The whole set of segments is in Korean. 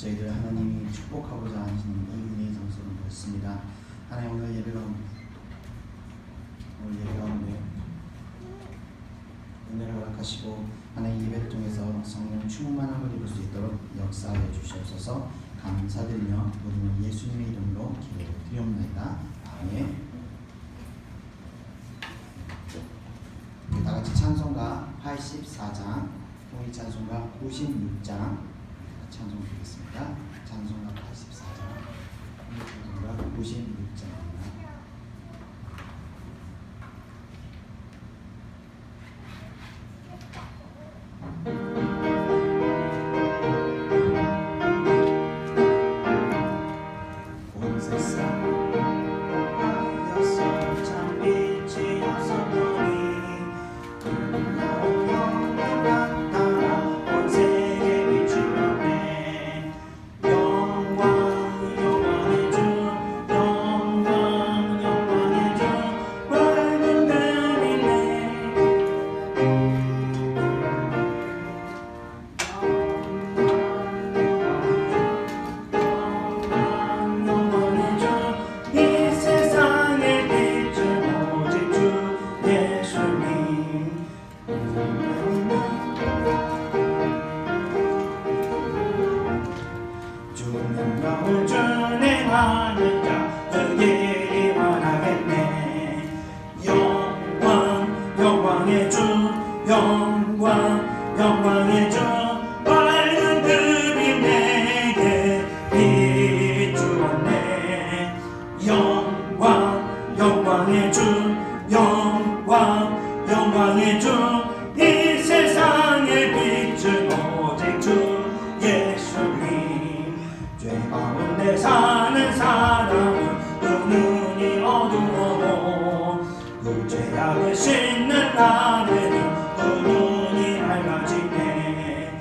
저희들 하나님이 축복하고자 하시는 은혜의 장소로 모였습니다. 하나님 오늘 예배 가운데 은혜를 허락하시고 하나님 예배를 통해서 성령 충만함을 입을 수 있도록 역사하여 주시옵소서. 감사드리며 우리는 예수님의 이름으로 기도를 드리옵나이다. 아멘. 다같이 찬송가 84장, 통일 찬송가 96장 찬송 드리겠습니다. 찬송가 84장, 통일 찬송가 96장입니다. 영광의 주 밝은 빛이 내게 비추었네. 영광의 주 영광의 주 이 세상의 빛은 오직 주 예수님. 죄 가운데 사는 사람은 그 눈이 어두워도 그 죄악을 씻는 날에는 그 눈이 밝아지네.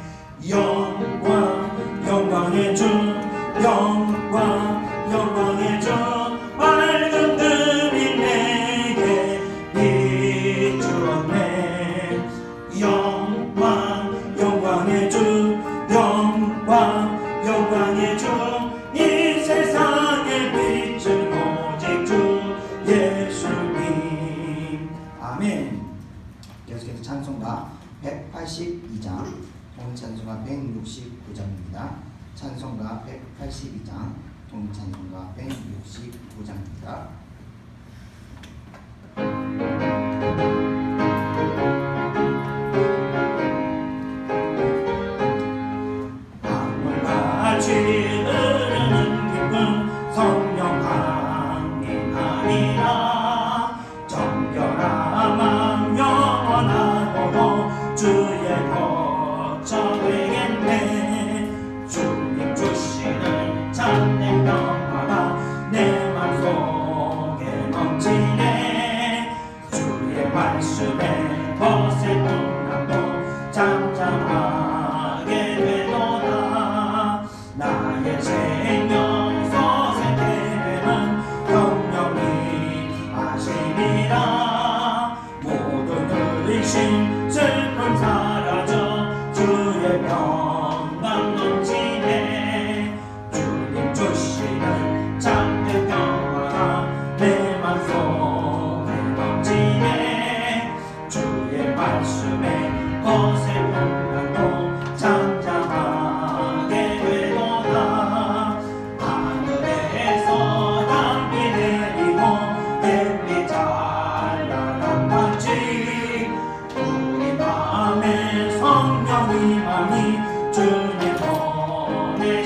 영광의 주 영광의 주 밝은 빛이 내게 비추었네. 영광의 주 영광의 주 이 세상의 빛은 오직 주 예수님. 아멘. 계속해서 찬송가 182장, 통일 찬송가 169장입니다. 찬송가 182장, 통일 찬송가 169장입니다. 강물같이 흐르는 기쁨 성령 강이 아니라 정결함 영원하고도 주의 거처 되겠네. 주님 주시는 참된 평화가 내 맘속에 넘치네. 주의 말씀에 벗을 풍랑도 잠잠하게 되도다. 나의 생명 서색게 되는 성령이 하시리라. 모든 의심 슬픔 사라져 주의 평강 넘치네. 주님 주시는 참된 평화가 내 맘속에 넘치네. 주의 말씀에 거센 풍랑도 잠잠하게 되도다. 하늘에서 담비 내리고 햇빛 찬란한 같이 우리 마음에 성령이 많이 주님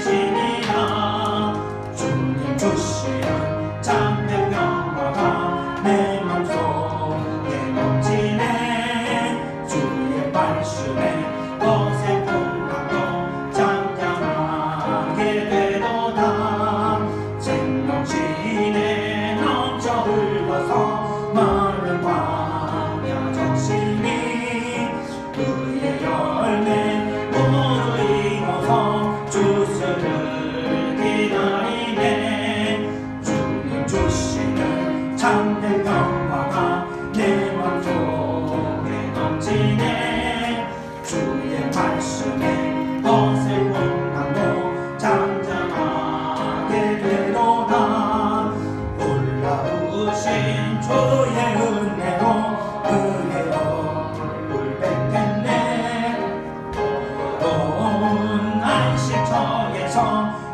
보내시니라. 주님 주시는 참된 평화가 내 맘속에 넘치네. 주의 말씀에 거센 풍랑도 잠잠하게 되도다. 생명신에 넘쳐 흘러서 마른 광야 적심이 그의 열매 모두 익어서 주스를 기다리네. 주님 주시는 참된 평화가 내 맘속에 넘치네. 주의 말씀에 거센 풍랑도 잠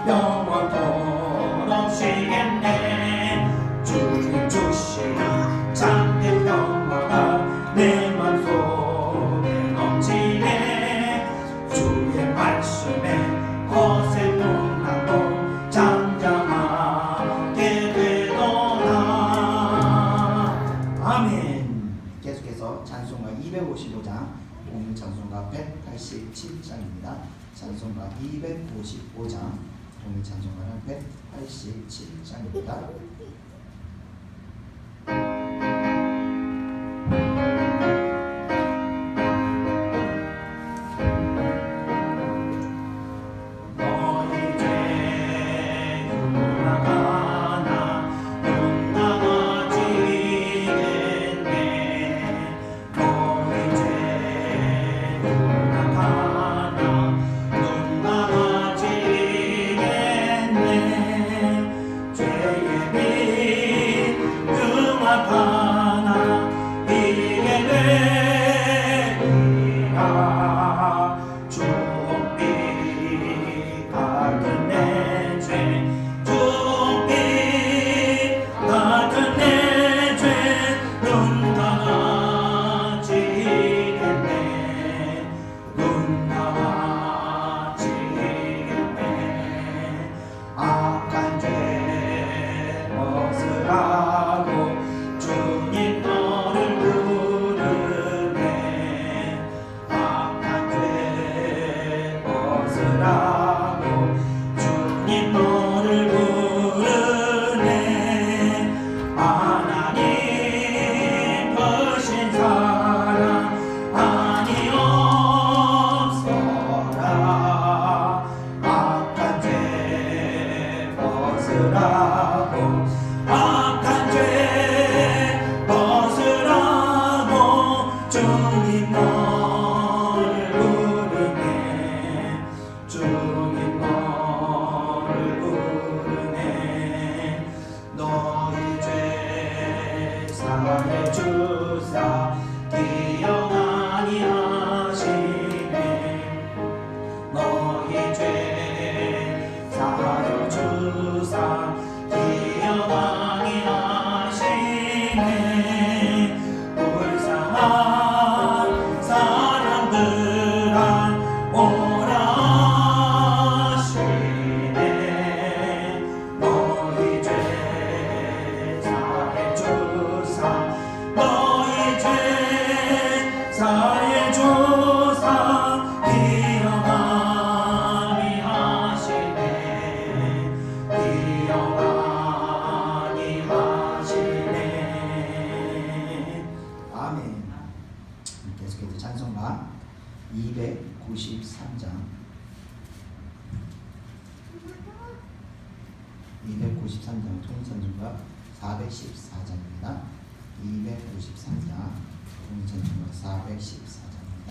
영원토록 쉬겠네. 주님 주시는 참된 평화가 내 맘속에 넘치네. 주의 말씀에 거센 문화도 잠잠하게 되도다. 아멘. 계속해서 찬송가 255장, 오늘 찬송가 187장입니다. 찬송가 255장, 오늘 찬송가는 187장입니다. 계속해서 찬송가 293장, 293장 통찬송가 414장입니다. 293장 통찬송가 414장입니다.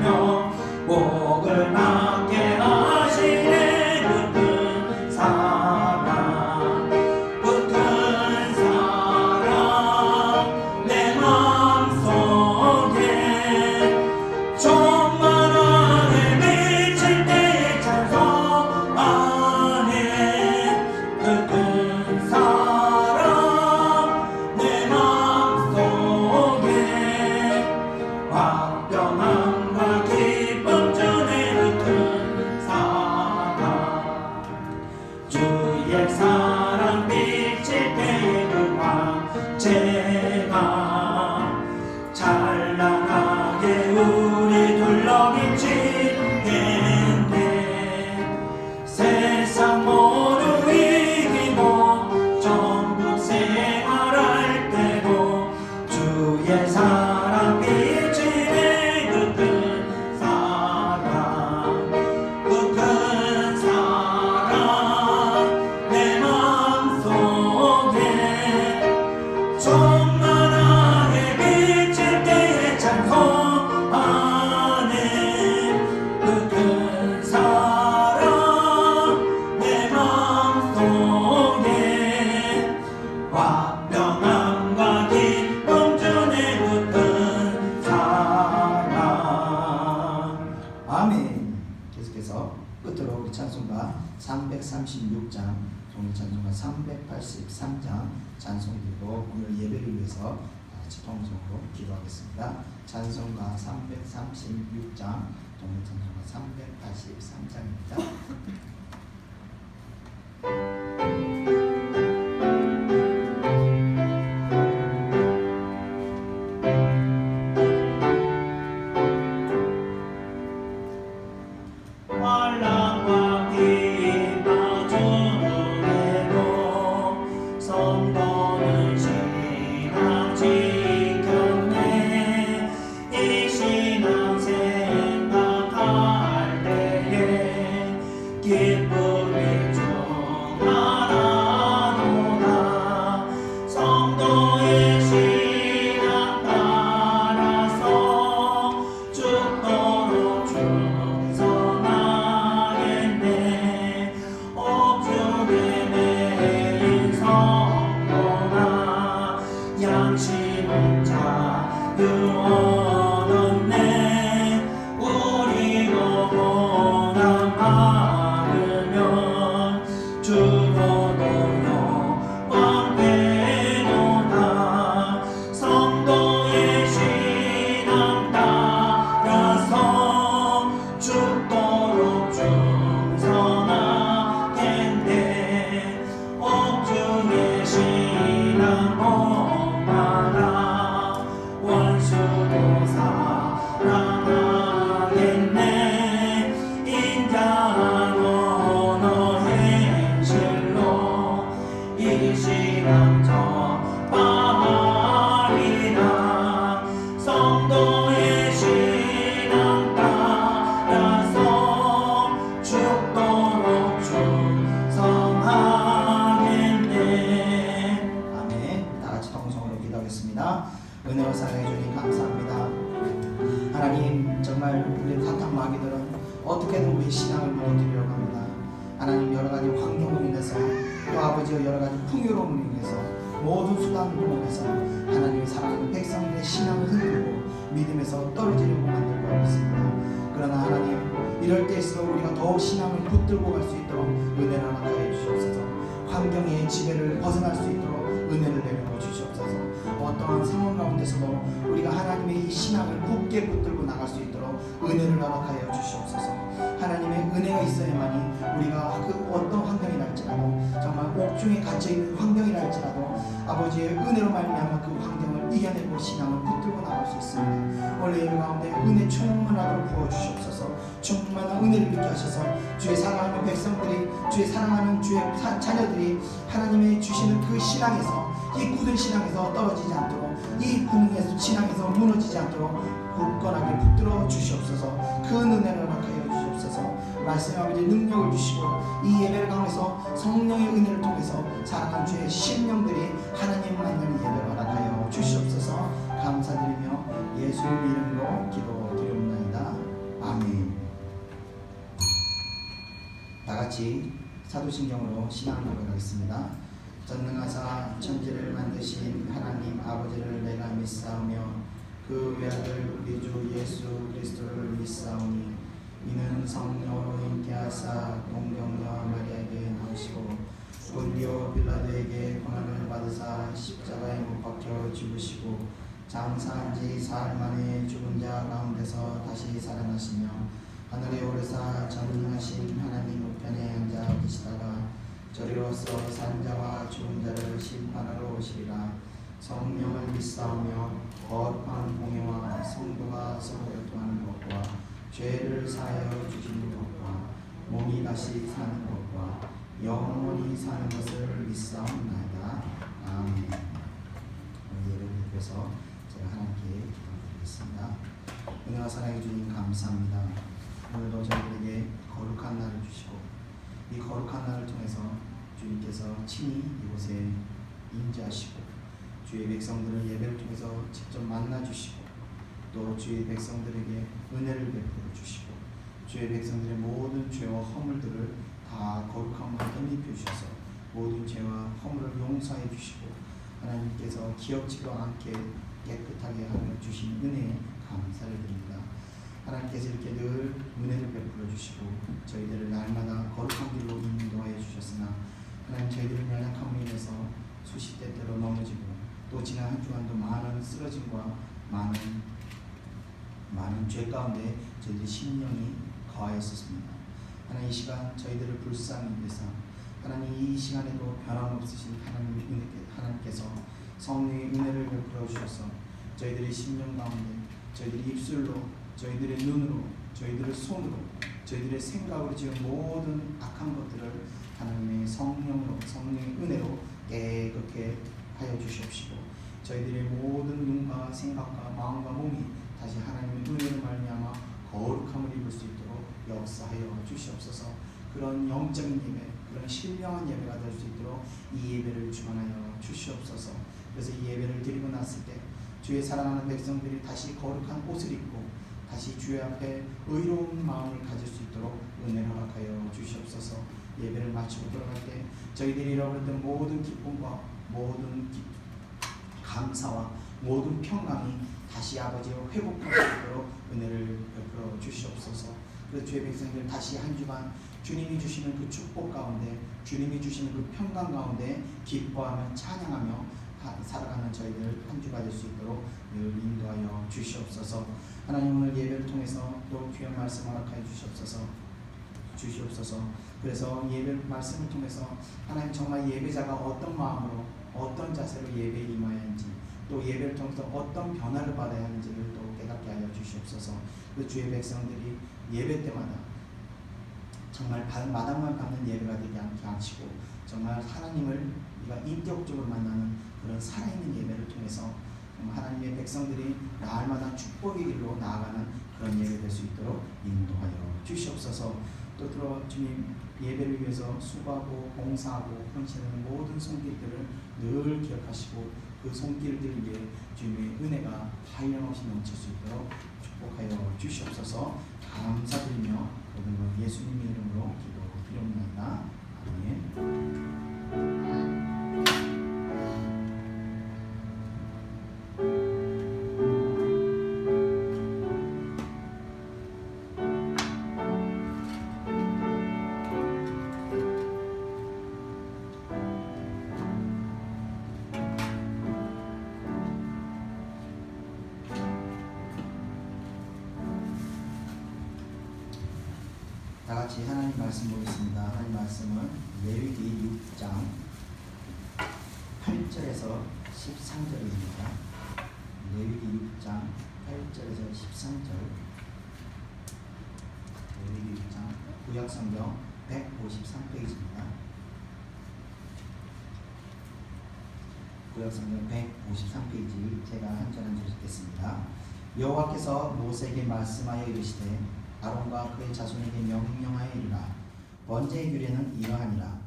하시며 목을 낫게 하시네 그 사랑 그 큰 사랑 내 맘속에 충만하게 비칠 때 찬송하네 그 큰 사랑 내 맘속에 화평함과 기쁨 주네 그 큰 사랑 주의 사랑 비칠 때 그 황제가 찬란하게 우리 둘러비치겠네 세상 모두 이기고 전국 생활할 때도 주의 사랑 비치네 그 큰 사랑 그 큰 사랑 내 맘속에 충만하게 비칠 때 찬송하네 그 큰 사랑 내 맘속에 화평함과 기쁨 주네 그 큰 사랑 아멘. 계속해서 끝으로 우리 찬송가 336장, 종일 찬송가 383장 찬송 드리고 오늘 예배를 위해서 다 같이 통성으로 기도하겠습니다. 찬송가 336장, 종일 찬송가 383장입니다. 환란과 기뻐 중에도 성도는 신앙 지켰네 이 신앙 생각할 때에 기쁨이 충만하도다 성도의 신앙 따라서 죽도록 충성하겠네 옥중에 매인 성도나 양심은 자유 얻었네 우리도 고난 받으면 죽어도 영광 되도다 성도의 신앙 따라서 죽도록 충성하겠네 옥중의 신앙 복받아 원수도 사랑하겠네 인자한 언어 행실로 이 신앙 전파하리라 성도의 신앙 따라서 죽도록 충성하겠네 아멘. 다 같이 통성으로 기도하겠습니다. 은혜로 사랑해 주님 감사합니다. 하나님, 정말 우리 사탄 마귀들은 어떻게든 우리 신앙을 무너뜨리려고 합니다. 하나님, 여러 가지 환경으로 인해서 또 아버지의 여러 가지 풍요로움으로 인해서 모든 수단으로 인해서 하나님의 사랑하는 백성들의 신앙을 흔들고 믿음에서 떨어지려고 만들고 있습니다. 그러나 하나님, 이럴 때일수록 우리가 더욱 신앙을 붙들고 갈 수 있도록 은혜를 허락하여 주시옵소서. 환경의 지배를 벗어날 수 있도록 은혜를 내려 주시옵소서. 어떠한 상황 가운데서도 우리가 하나님의 이 신앙을 굳게 붙들고 나갈 수 있도록 은혜를 허락하여 주시옵소서. 하나님의 은혜가 있어야만이 우리가 그 어떤 환경이랄지라도 정말 옥중에 갇혀있는 환경이랄지라도 아버지의 은혜로 말미암아 그 환경을 이겨내고 신앙을 붙들고 나갈 수 있습니다. 오늘 예배 가운데 은혜 충만하도록 부어주시옵소서. 충만한 은혜를 있게 하셔서 주의 사랑하는 백성들이, 주의 사랑하는 주의 자녀들이 하나님의 주시는 그 신앙에서, 이 굳은 신앙에서 떨어지지 않도록, 이 분명에서 신앙에서 무너지지 않도록 굳건하게 붙들어 주시옵소서. 그 은혜를 허락하여 주시옵소서. 말씀 아버지 능력을 주시고 이 예배를 가운데서 성령의 은혜를 통해서 살아간 주의 심령들이 하나님 만나는 예배를 허락하여 주시옵소서. 감사드리며 예수의 이름으로 기도드리옵나이다. 같이 사도신경으로 신앙을 고백하겠습니다. 전능하사 천지를 만드신 하나님 아버지를 내가 믿사오며 그 외아들 우리 주 예수 그리스도를 믿사오니 이는 성령으로 잉태하사 동정녀 마리아에게 나오시고 본디오 빌라도에게 고난을 받으사 십자가에 못 박혀 죽으시고 장사한 지 사흘 만에 죽은 자 가운데서 다시 살아나시며 하늘에 오르사 전능하신 하나님 우편에 앉아 계시다가 저리로서 산 자와 죽은 자를 심판하러 오시리라. 성령을 믿사오며 거룩한 공예와 성도가 서로 교통하는 것과 죄를 사하여 주시는 것과 몸이 다시 사는 것과 영원히 사는 것을 믿사옵나이다. 아멘. 예배를 드려서 제가 하나님께 기도드리겠습니다. 은혜와 사랑해 주님 감사합니다. 오늘도 저희들에게 거룩한 날을 주시고 이 거룩한 날을 통해서 주님께서 친히 이곳에 임재하시고 주의 백성들을 예배를 통해서 직접 만나 주시고 또 주의 백성들에게 은혜를 베풀어 주시고 주의 백성들의 모든 죄와 허물들을 다 거룩함으로 덧입혀 주셔서 모든 죄와 허물을 용서해 주시고 하나님께서 기억지도 않게 깨끗하게 하여 주신 은혜에 감사를 드립니다. 하나님께서 이렇게 늘 은혜를 베풀어 주시고 저희들을 날마다 거룩한 길로 인도하여 주셨으나 하나님 저희들의 연약함으로 인해서 수십 때때로 넘어지고 또 지난 한 주간도 많은 쓰러짐과 많은 죄 가운데 저희들의 심령이 거하였습니다. 하나님 이 시간 저희들을 불쌍히 여기사 하나님 이 시간에도 변함없으신 하나님께서 성령의 은혜를 베풀어 주셔서 저희들의 심령 가운데 저희들의 입술로 저희들의 눈으로 저희들의 손으로 저희들의 생각으로 지은 모든 악한 것들을 하나님의 성령으로 성령의 은혜로 깨끗게 하여 주시옵시고 저희들의 모든 눈과 생각과 마음과 몸이 다시 하나님의 은혜로 말미암아 거룩함을 입을 수 있도록 역사하여 주시옵소서. 그런 영적인 예배 그런 신령한 예배가 될 수 있도록 이 예배를 주관하여 주시옵소서. 그래서 이 예배를 드리고 났을 때 주의 사랑하는 백성들이 다시 거룩한 옷을 입고 다시 주의 앞에 의로운 마음을 가질 수 있도록 은혜를 허락하여 주시옵소서. 예배를 마치고 돌아갈 때 저희들이 잃어버렸던 모든 기쁨과 모든 감사와 모든 평강이 다시 아버지와 회복할 수 있도록 은혜를 베풀어 주시옵소서. 그래서 주의 백성들 다시 한 주간 주님이 주시는 그 축복 가운데 주님이 주시는 그 평강 가운데 기뻐하며 찬양하며 살아가는 저희들 한 주가 될 수 있도록 늘 인도하여 주시옵소서. 하나님 오늘 예배를 통해서 또 귀한 말씀 허락하여 주시옵소서. 그래서 예배 말씀을 통해서 하나님 정말 예배자가 어떤 마음으로 어떤 자세로 예배에 임해야 하는지 또 예배를 통해서 어떤 변화를 받아야 하는지를 또 깨닫게 하여 주시옵소서. 그 주의 백성들이 예배 때마다 정말 마당만 받는 예배가 되지 않게 하시고 정말 하나님을 우리가 인격적으로 만나는 그런 살아있는 예배를 통해서 하나님의 백성들이 날마다 축복의 길로 나아가는 그런 예배 될 수 있도록 인도하여 주시옵소서. 또 들어 주님 예배를 위해서 수고하고 봉사하고 헌신하는 모든 손길들을 늘 기억하시고 그 손길들 위에 주님의 은혜가 한량없이 넘칠 수 있도록 축복하여 주시옵소서. 감사드리며 모든 것 예수님의 이름으로 기도드립니다. 아멘. 다 같이 하나님 말씀 보겠습니다. 하나님 말씀은 레위기 6장 8절에서 13절입니다. 레위기 6장 8절에서 13절. 레위기 6장 구약성경 153페이지입니다. 구약성경 153페이지 제가 한 절 한 절 읽겠습니다. 여호와께서 모세에게 말씀하여 이르시되 아론과 그의 자손에게 명령하여 이르라. 번제의 규례는 이러하니라.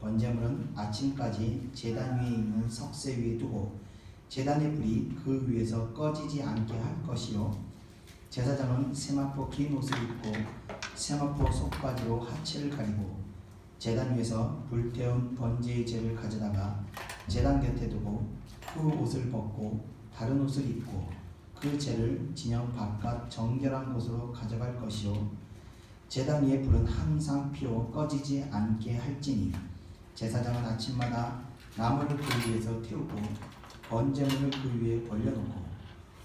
번제물은 아침까지 제단 위에 있는 석쇠 위에 두고 제단의 불이 그 위에서 꺼지지 않게 할 것이요 제사장은 세마포 긴 옷을 입고 세마포 속바지로 하체를 가리고 제단 위에서 불태운 번제의 제를 가져다가 제단 곁에 두고 그 옷을 벗고 다른 옷을 입고 그 제를 진영 바깥 정결한 곳으로 가져갈 것이요 제단 위에 불은 항상 피워 꺼지지 않게 할지니 제사장은 아침마다 나무를 그 위에서 태우고 번제물을 그 위에 벌려놓고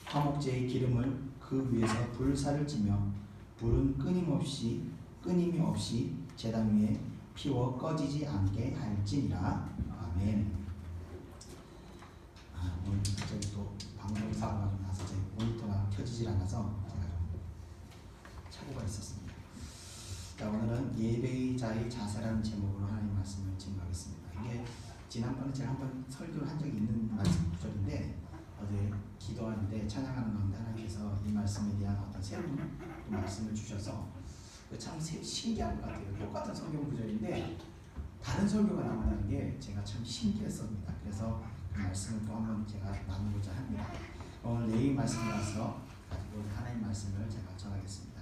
화목제의 기름을 그 위에서 불사를 찌며 불은 끊임이 없이 제단 위에 피워 꺼지지 않게 할지니라. 아멘. 오늘 갑자기 또 방송 사고가 좀 나서 제 모니터가 켜지질 않아서 제가 좀 착오가 있었습니다. 자, 오늘은 예배자의 자세라는 제목으로 하나님 말씀을 증거하겠습니다. 이게 지난번에 제가 한번 설교를 한 적이 있는 말씀 구절인데 어제 기도하는데 찬양하는 가운데 하나님께서 이 말씀에 대한 어떤 새로운 말씀을 주셔서 참 신기한 것 같아요. 똑같은 성경 구절인데 다른 설교가 나온다는 게 제가 참 신기했습니다. 그래서 그 말씀을 또 한번 제가 나누고자 합니다. 오늘 레위 말씀이라서 가지고 하나님 말씀을 제가 전하겠습니다.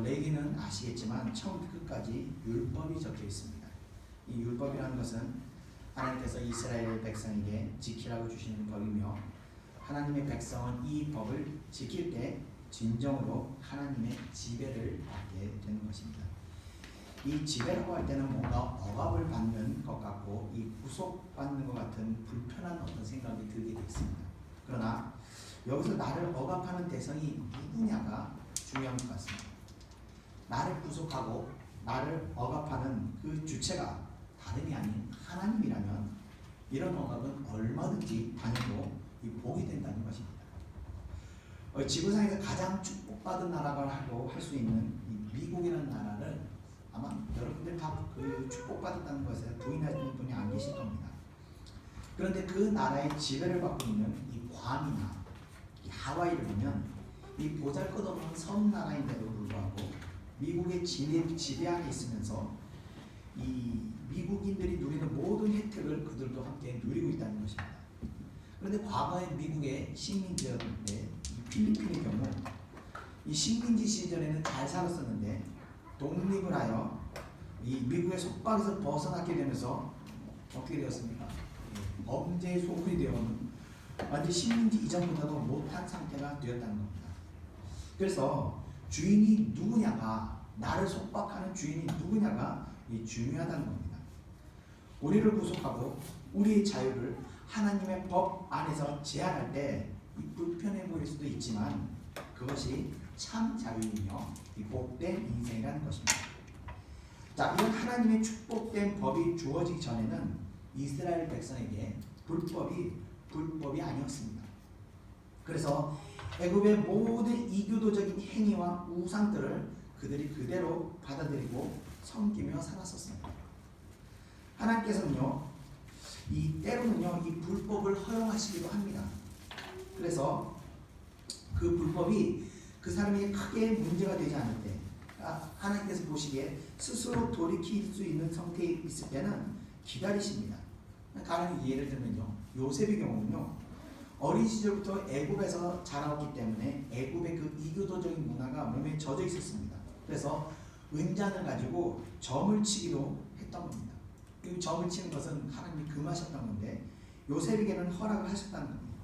레위는 아시겠지만 처음부터 끝까지 율법이 적혀 있습니다. 이 율법이라는 것은 하나님께서 이스라엘 백성에게 지키라고 주시는 법이며 하나님의 백성은 이 법을 지킬 때 진정으로 하나님의 지배를 받게 되는 것입니다. 이 지배라고 할 때는 뭔가 억압을 받는 것 같고 이 구속받는 것 같은 불편한 어떤 생각이 들게 되어 있습니다. 그러나 여기서 나를 억압하는 대상이 누구냐가 중요한 것 같습니다. 나를 구속하고 나를 억압하는 그 주체가 다름이 아닌 하나님이라면 이런 억압은 얼마든지 당해도 복이 된다는 것입니다. 지구상에서 가장 축복받은 나라라고 할 수 있는 이 미국이라는 나라를 아마 여러분들 다 그 축복받았다는 것에 부인하시는 분이 안 계실 겁니다. 그런데 그 나라의 지배를 받고 있는 이 괌이나 이 하와이를 보면 이 보잘것없는 섬나라인데도 불구하고 미국의 지배 안에 있으면서 이 미국인들이 누리는 모든 혜택을 그들도 함께 누리고 있다는 것입니다. 그런데 과거에 미국의 식민지였을 때 필리핀의 경우 이 식민지 시절에는 잘 살았었는데 독립을 하여 이 미국의 속박에서 벗어나게 되면서 어떻게 되었습니까? 범죄의 소굴이 되어는 완전 식민지 이전보다도 못한 상태가 되었다는 겁니다. 그래서 주인이 누구냐가 나를 속박하는 주인이 누구냐가 중요하다는 겁니다. 우리를 구속하고 우리의 자유를 하나님의 법 안에서 제한할 때 불편해 보일 수도 있지만 그것이 참 자유이며 복된 인생이라는 것입니다. 자, 이런 하나님의 축복된 법이 주어지기 전에는 이스라엘 백성에게 불법이 아니었습니다. 그래서 애굽의 모든 이교도적인 행위와 우상들을 그들이 그대로 받아들이고 섬기며 살았었습니다. 하나님께서는요, 때로는요 이 불법을 허용하시기도 합니다. 그래서 그 불법이 그 사람에게 크게 문제가 되지 않을 때 하나님께서 보시기에 스스로 돌이킬 수 있는 상태에 있을 때는 기다리십니다. 가령 예를 들면요, 요셉의 경우는요 어린 시절부터 애굽에서 자라왔기 때문에 애굽의 그 이교도적인 문화가 몸에 젖어 있었습니다. 그래서 은잔을 가지고 점을 치기도 했던 겁니다. 그 점을 치는 것은 하나님이 금하셨던 건데 요셉에게는 허락을 하셨다는 겁니다.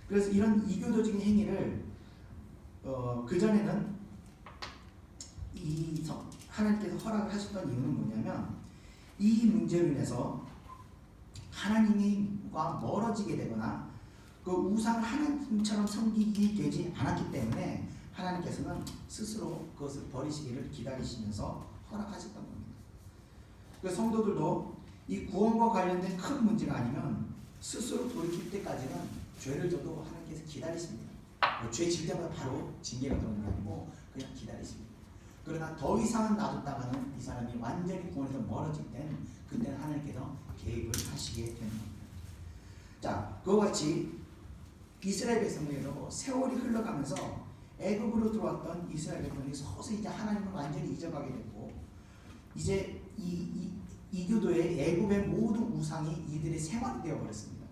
그래서 이런 이교도적인 행위를 그전에는 하나님께서 허락을 하셨던 이유는 뭐냐면 이 문제로 인해서 하나님과 멀어지게 되거나 그 우상을 하나님처럼 섬기게 되지 않았기 때문에 하나님께서는 스스로 그것을 버리시기를 기다리시면서 허락하셨던 겁니다. 그 성도들도 이 구원과 관련된 큰 문제가 아니면 스스로 돌이킬 때까지는 죄를 져도 하나님께서 기다리십니다. 죄 질 때마다 바로 징계가 들어오는 게 아니고 그냥 기다리십니다. 그러나 더 이상 놔뒀다가는 이 사람이 완전히 구원에서 멀어질 때는 그때는 하나님께서 개입을 하시게 되는 겁니다. 자, 그와 같이 이스라엘 백성들도 세월이 흘러가면서 애굽으로 들어왔던 이스라엘 백성들이 서서히 이제 하나님을 완전히 잊어가게 됐고 이제 이교도의 애굽의 모든 우상이 이들의 생활이 되어버렸습니다.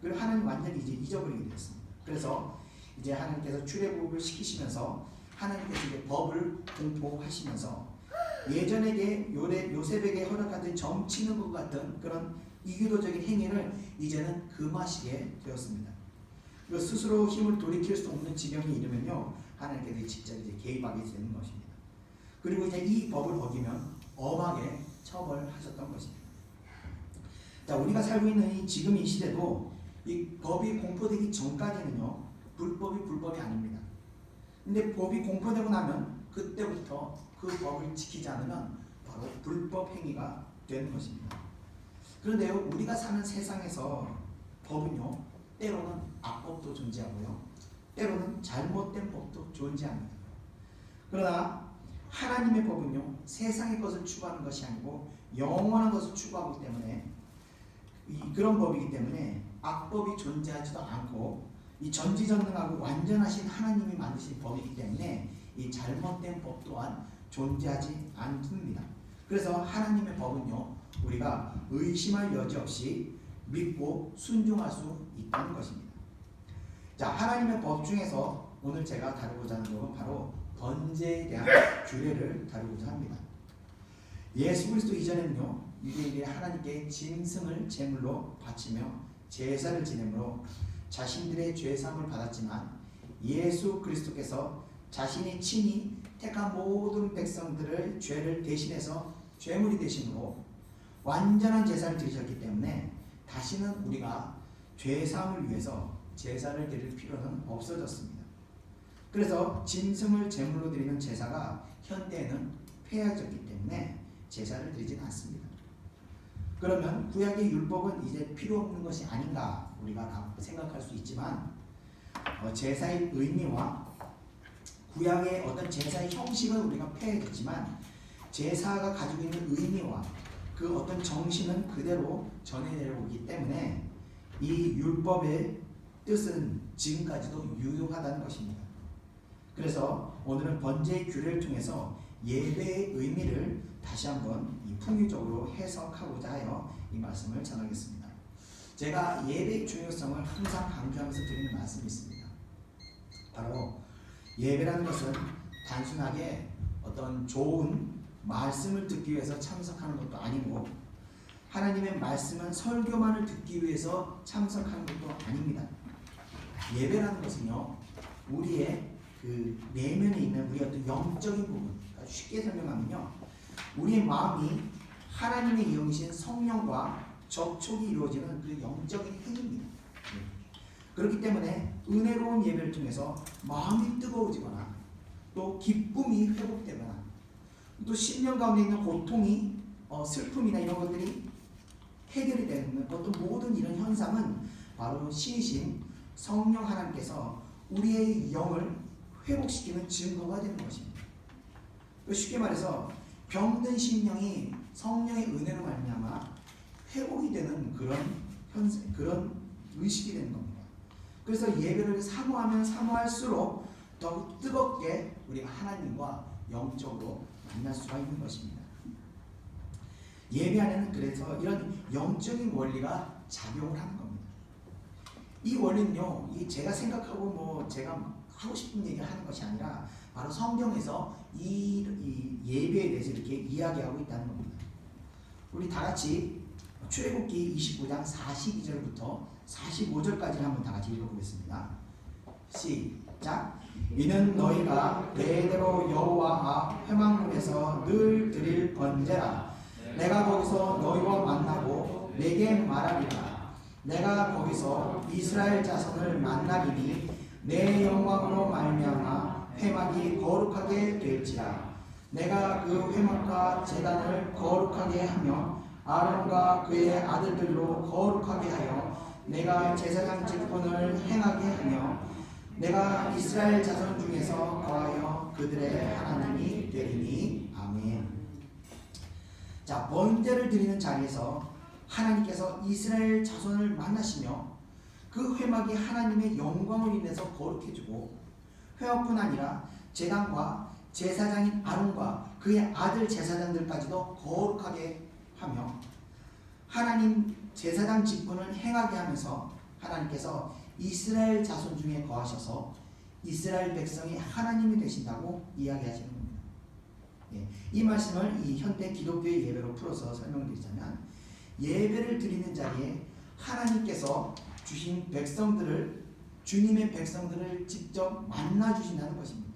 그리고 하나님 완전히 이제 잊어버리게 되었습니다. 그래서 이제 하나님께서 출애굽을 시키시면서 하나님께서 이제 법을 공포하시면서 예전에게 요셉에게 허락하던 점치는 것 같은 그런 이교도적인 행위를 이제는 금하시게 되었습니다. 그리고 스스로 힘을 돌이킬 수 없는 지경에 이르면요, 하나님께서 직접 이제 개입하게 되는 것입니다. 그리고 이제 이 법을 어기면 엄하게 처벌하셨던 것입니다. 자, 우리가 살고 있는 지금 이 시대도 이 법이 공포되기 전까지는요, 불법이 아닙니다. 근데 법이 공포되고 나면 그때부터 그 법을 지키지 않으면 바로 불법 행위가 되는 것입니다. 그런데요, 우리가 사는 세상에서 법은요, 때로는 악법도 존재하고요, 때로는 잘못된 법도 존재합니다. 그러나 하나님의 법은요, 세상의 것을 추구하는 것이 아니고 영원한 것을 추구하기 때문에 그런 법이기 때문에 악법이 존재하지도 않고 이 전지전능하고 완전하신 하나님이 만드신 법이기 때문에 이 잘못된 법 또한 존재하지 않습니다. 그래서 하나님의 법은요, 우리가 의심할 여지 없이 믿고 순종할 수 있다는 것입니다. 자, 하나님의 법 중에서 오늘 제가 다루고자 하는 것은 바로 번제에 대한 규례를 다루고자 합니다. 예수 그리스도 이전에는요, 유대인들이 하나님께 짐승을 제물로 바치며 제사를 지내므로 자신들의 죄사함을 받았지만 예수 그리스도께서 자신이 친히 택한 모든 백성들의 죄를 대신해서 죄물이 되심으로 완전한 제사를 드리셨기 때문에 다시는 우리가 죄사함을 위해서 제사를 드릴 필요는 없어졌습니다. 그래서 짐승을 제물로 드리는 제사가 현대에는 폐해졌기 때문에 제사를 드리진 않습니다. 그러면 구약의 율법은 이제 필요 없는 것이 아닌가 우리가 생각할 수 있지만 제사의 의미와 구약의 어떤 제사의 형식은 우리가 폐해졌지만 제사가 가지고 있는 의미와 그 어떤 정신은 그대로 전해내려오기 때문에 이 율법의 뜻은 지금까지도 유효하다는 것입니다. 그래서 오늘은 번제의 규례를 통해서 예배의 의미를 다시 한번 풍유적으로 해석하고자 하여 이 말씀을 전하겠습니다. 제가 예배의 중요성을 항상 강조하면서 드리는 말씀이 있습니다. 바로 예배라는 것은 단순하게 어떤 좋은 말씀을 듣기 위해서 참석하는 것도 아니고 하나님의 말씀은 설교만을 듣기 위해서 참석하는 것도 아닙니다. 예배라는 것은요, 우리의 그 내면에 있는 우리의 어떤 영적인 부분, 그러니까 쉽게 설명하면요, 우리의 마음이 하나님의 이용이신 성령과 접촉이 이루어지는 그 영적인 행위입니다. 그렇기 때문에 은혜로운 예배를 통해서 마음이 뜨거워지거나 또 기쁨이 회복되거나 또 심령 가운데 있는 고통이 슬픔이나 이런 것들이 해결이 되는 어떤 모든 이런 현상은 바로 신이신 성령 하나님께서 우리의 영을 회복시키는 증거가 되는 것입니다. 쉽게 말해서 병든 심령이 성령의 은혜로 말미암아 회복이 되는 그런 의식이 되는 겁니다. 그래서 예배를 사모하면 사모할수록 더욱 뜨겁게 우리가 하나님과 영적으로 만날 수가 있는 것입니다. 예배 안에는 그래서 이런 영적인 원리가 작용을 하는 겁니다. 이 원리는요, 제가 생각하고 제가 하고 싶은 얘기를 하는 것이 아니라 바로 성경에서 이 예배에 대해서 이렇게 이야기하고 있다는 겁니다. 우리 다 같이 출애굽기 29장 42절부터 45절까지를 한번 다 같이 읽어보겠습니다. 시작. 이는 너희가 대대로 여호와 앞 회막문에서 늘 드릴 번제라. 내가 거기서 너희와 만나고 내게 말하리라. 내가 거기서 이스라엘 자손을 만나리니 내 영광으로 말미암아 회막이 거룩하게 될지라. 내가 그 회막과 제단을 거룩하게 하며 아론과 그의 아들들로 거룩하게 하여 내가 제사장 직분을 행하게 하며 내가 이스라엘 자손 중에서 거하여 그들의 하나님이 되리니. 아멘. 자, 번제를 드리는 자리에서 하나님께서 이스라엘 자손을 만나시며 그 회막이 하나님의 영광을 인해서 거룩해지고 회막뿐 아니라 제단과 제사장인 아론과 그의 아들 제사장들까지도 거룩하게 하며 하나님 제사장 직분을 행하게 하면서 하나님께서 이스라엘 자손 중에 거하셔서 이스라엘 백성이 하나님이 되신다고 이야기하시는 겁니다. 예, 이 말씀을 이 현대 기독교의 예배로 풀어서 설명드리자면 예배를 드리는 자리에 하나님께서 주신 백성들을 주님의 백성들을 직접 만나 주신다는 것입니다.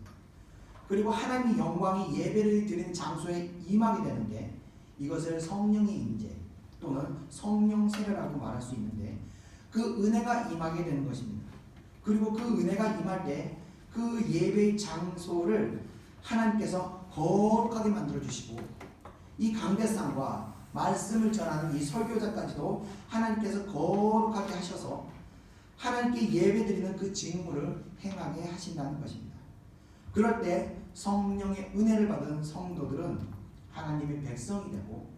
그리고 하나님의 영광이 예배를 드리는 장소에 임하게 되는데 이것을 성령의 임재 또는 성령 세례라고 말할 수 있는데 그 은혜가 임하게 되는 것입니다. 그리고 그 은혜가 임할 때 그 예배의 장소를 하나님께서 거룩하게 만들어 주시고 이 강대상과 말씀을 전하는 이 설교자까지도 하나님께서 거룩하게 하셔서 하나님께 예배드리는 그 직무를 행하게 하신다는 것입니다. 그럴 때 성령의 은혜를 받은 성도들은 하나님의 백성이 되고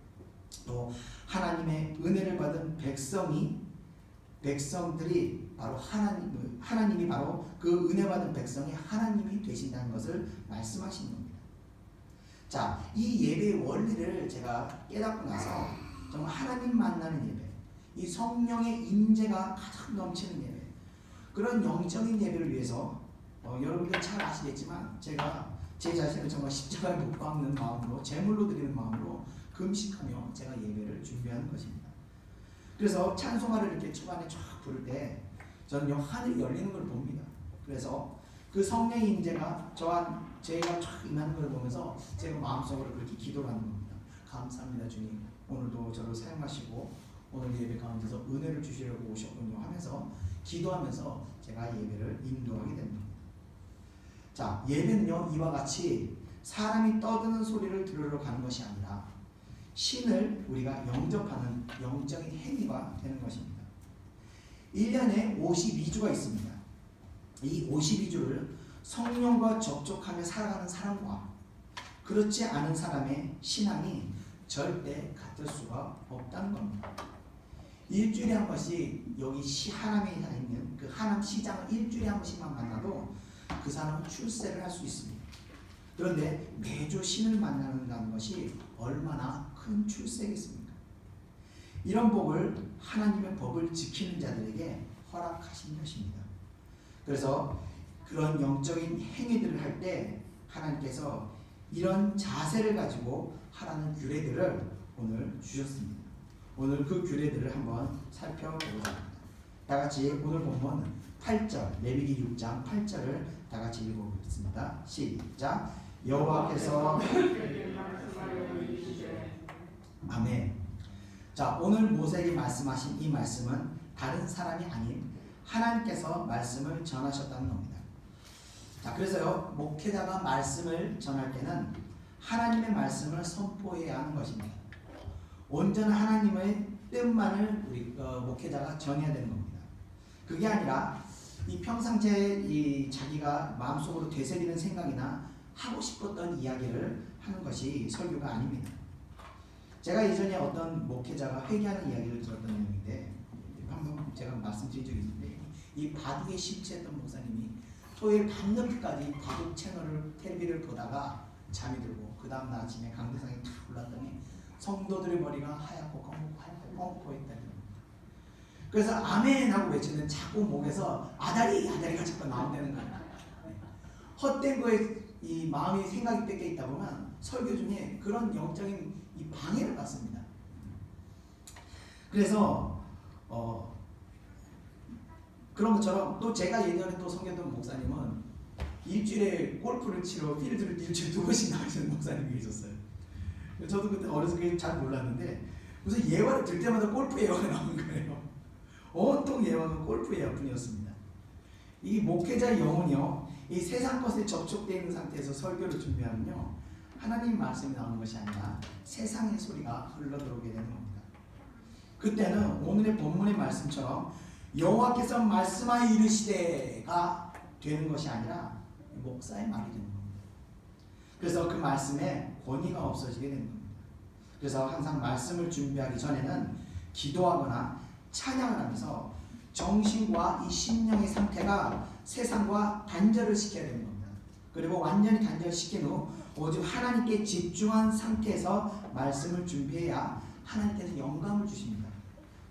또 하나님의 은혜를 받은 백성들이 바로 하나님이 바로 그 은혜 받은 백성이 하나님이 되신다는 것을 말씀하시는 겁니다. 자, 이 예배의 원리를 제가 깨닫고 나서 정말 하나님 만나는 예배, 이 성령의 임재가 가장 넘치는 예배, 그런 영적인 예배를 위해서 여러분들 잘 아시겠지만 제가 제 자신을 정말 십자가에 못 박는 마음으로 제물로 드리는 마음으로 금식하며 제가 예배를 준비하는 것입니다. 그래서 찬송가를 이렇게 초반에 쫙 부를 때 저는 하늘이 열리는 걸 봅니다. 그래서 그 성령의 임재가 제가 쫙 임하는 걸 보면서 제가 마음속으로 그렇게 기도를 하는 겁니다. 감사합니다 주님, 오늘도 저를 사용하시고 오늘 예배 가운데서 은혜를 주시려고 오셨군요 하면서 기도하면서 제가 예배를 인도하게 됩니다. 자, 예배는요 이와 같이 사람이 떠드는 소리를 들으러 가는 것이 아니라 신을 우리가 영접하는 영적인 행위가 되는 것입니다. 1년에 52주가 있습니다. 이 52주를 성령과 접촉하며 살아가는 사람과 그렇지 않은 사람의 신앙이 절대 같을 수가 없다는 겁니다. 일주일에 한 번씩 여기 하남에 있는 그 하남 시장을 일주일에 한 번씩만 만나도 그 사람은 출세를 할 수 있습니다. 그런데 매주 신을 만나는 것이 얼마나 큰 출세겠습니까? 이런 복을 하나님의 법을 지키는 자들에게 허락하신 것입니다. 그래서 그런 영적인 행위들을 할 때 하나님께서 이런 자세를 가지고 하라는 규례들을 오늘 주셨습니다. 오늘 그 규례들을 한번 살펴보고자 합니다. 다 같이 오늘 본문 8절, 레위기 6장 8절을 다 같이 읽어보겠습니다. 시작. 여호와께서 아멘. 자, 오늘 모세에게 말씀하신 이 말씀은 다른 사람이 아닌 하나님께서 말씀을 전하셨다는 겁니다. 자, 그래서요 목회자가 말씀을 전할 때는 하나님의 말씀을 선포해야 하는 것입니다. 온전한 하나님의 뜻만을 우리 목회자가 전해야 되는 겁니다. 그게 아니라 이 평상시에 이 자기가 마음속으로 되새기는 생각이나 하고 싶었던 이야기를 하는 것이 설교가 아닙니다. 제가 이전에 어떤 목회자가 회개하는 이야기를 들었던 내용인데 한번 제가 말씀드린 적이 있는데 이 바둑에 심취했던 목사님이 토요일 밤늦게까지 바둑 채널을 텔레비를 보다가 잠이 들고 그 다음날 아침에 강대상에 탁 올랐더니 성도들의 머리가 하얗고 검고 있다는 겁니다. 그래서 아멘 하고 외치는 자꾸 목에서 아다리가 자꾸 나온다는 거예요. 헛된 거에 이 마음이 생각이 뺏겨 있다 보면 설교 중에 그런 영적인 이 방해를 받습니다. 그래서 그런 것처럼 또 제가 예전에 또 섬겼던 목사님은 일주일에 골프를 치러 필드를 일주일에 2번씩 나가시는 목사님이 계셨어요. 저도 그때 어렸을 때 잘 몰랐는데 무슨 예화를 들 때마다 골프 예화가 나오는 거예요. 온통 예화는 골프 예화뿐이었습니다. 이 목회자의 영혼이요, 이 세상 것에 접촉되어 있는 상태에서 설교를 준비하면요 하나님 말씀이 나오는 것이 아니라 세상의 소리가 흘러들어오게 되는 겁니다. 그때는 오늘의 본문의 말씀처럼 여호와께서 말씀하여 이르시되가 되는 것이 아니라 목사의 말이 되는 겁니다. 그래서 그 말씀에 권위가 없어지게 되는 겁니다. 그래서 항상 말씀을 준비하기 전에는 기도하거나 찬양을 하면서 정신과 이 심령의 상태가 세상과 단절을 시켜야 되는 겁니다. 그리고 완전히 단절시킨 후 오직 하나님께 집중한 상태에서 말씀을 준비해야 하나님께서 영감을 주십니다.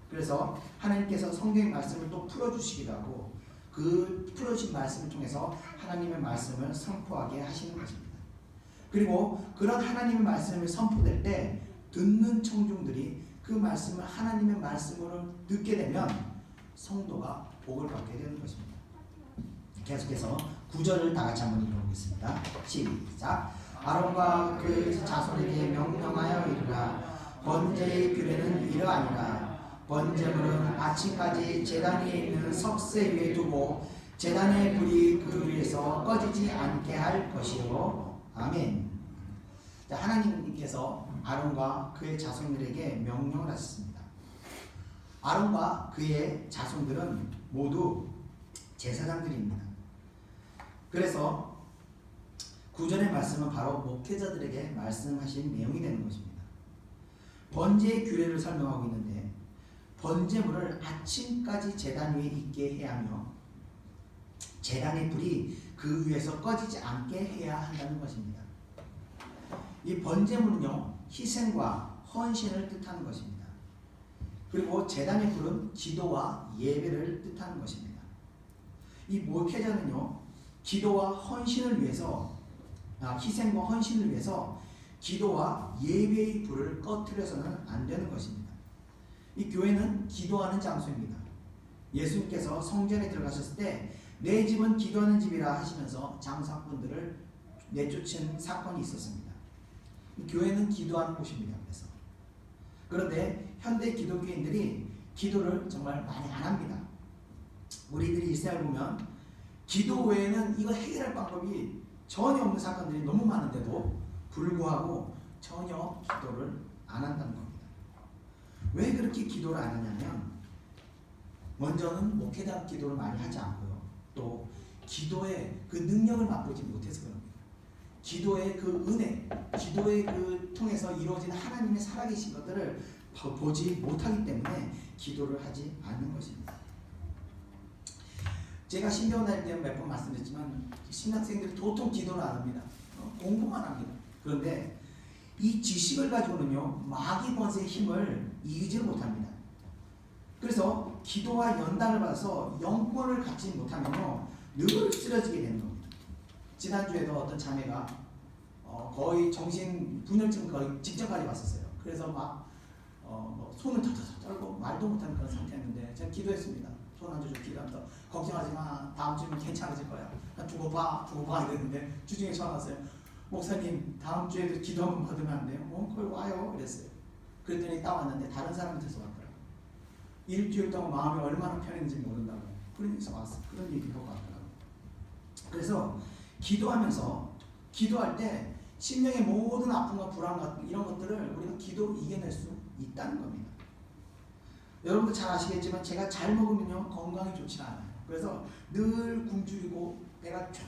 그래서 하나님께서 성경의 말씀을 또 풀어주시기도 하고 그 풀어주신 말씀을 통해서 하나님의 말씀을 선포하게 하시는 것입니다. 그리고 그런 하나님의 말씀을 선포될 때 듣는 청중들이 그 말씀을 하나님의 말씀으로 듣게 되면 성도가 복을 받게 되는 것입니다. 계속해서 9절을 다 같이 한번 읽어보겠습니다. 시작. 아론과 그 자손에게 명령하여 이르라. 번제의 규례는 이러하니라. 번제물은 아침까지 제단 위에 있는 석쇠 위에 두고 제단의 불이 그 위에서 꺼지지 않게 할 것이요. 아멘. 자, 하나님께서 아론과 그의 자손들에게 명령을 하셨습니다. 아론과 그의 자손들은 모두 제사장들입니다. 그래서 구절의 말씀은 바로 목회자들에게 말씀하신 내용이 되는 것입니다. 번제의 규례를 설명하고 있는데 번제물을 아침까지 제단 위에 있게 해야 하며 제단의 불이 그 위에서 꺼지지 않게 해야 한다는 것입니다. 이 번제물은요, 희생과 헌신을 뜻하는 것입니다. 그리고 제단의 불은 기도와 예배를 뜻하는 것입니다. 이 목회자는요, 기도와 헌신을 위해서, 희생과 헌신을 위해서 기도와 예배의 불을 꺼트려서는 안 되는 것입니다. 이 교회는 기도하는 장소입니다. 예수님께서 성전에 들어가셨을 때 내 집은 기도하는 집이라 하시면서 장사꾼들을 내쫓은 사건이 있었습니다. 교회는 기도하는 곳입니다. 그런데 현대 기독교인들이 기도를 정말 많이 안 합니다. 우리들이 일생을 보면 기도 외에는 이거 해결할 방법이 전혀 없는 사건들이 너무 많은데도 불구하고 전혀 기도를 안 한다는 겁니다. 왜 그렇게 기도를 안 하냐면 먼저는 목회자 기도를 많이 하지 않고요. 또 기도의 그 능력을 맛보지 못해서 그럽니다. 기도의 그 은혜, 기도의 그 통해서 이루어지는 하나님의 살아계신 것들을 보지 못하기 때문에 기도를 하지 않는 것입니다. 제가 신경 다닐 때 몇 번 말씀드렸지만 신학생들이 도통 기도를 안 합니다. 공부만 합니다. 그런데 이 지식을 가지고는요, 마귀 권세의 힘을 이기지 못합니다. 그래서 기도와 연단을 받아서 영권을 갖지 못하면요, 늘 쓰러지게 되는 겁니다. 지난주에도 어떤 자매가 거의 정신 분열증 거의 직전까지 왔었어요. 그래서 막 손을 털털 떨고 말도 못하는 그런 상태였는데 제가 기도했습니다. 손 한 줄 기도하면서 걱정하지 마, 다음 주면 괜찮아질 거야. 두고 봐 이랬는데 주중에 전화 왔어요. 목사님 다음 주에도 기도 한번 받으면 안 돼요? 그걸 와요 그랬어요. 그랬더니 딱 왔는데 다른 사람한테서 왔더라고요. 일주일 동안 마음이 얼마나 편했는지 모른다고. 그러면서 왔어. 그런 얘기가 왔더라고요. 그래서 기도하면서 기도할 때 심령의 모든 아픔과 불안 같은 이런 것들을 우리가 기도로 이겨낼 수 있다는 겁니다. 여러분도 잘 아시겠지만 제가 잘 먹으면요 건강이 좋지 않아요. 그래서 늘 굶주리고 배가 쫙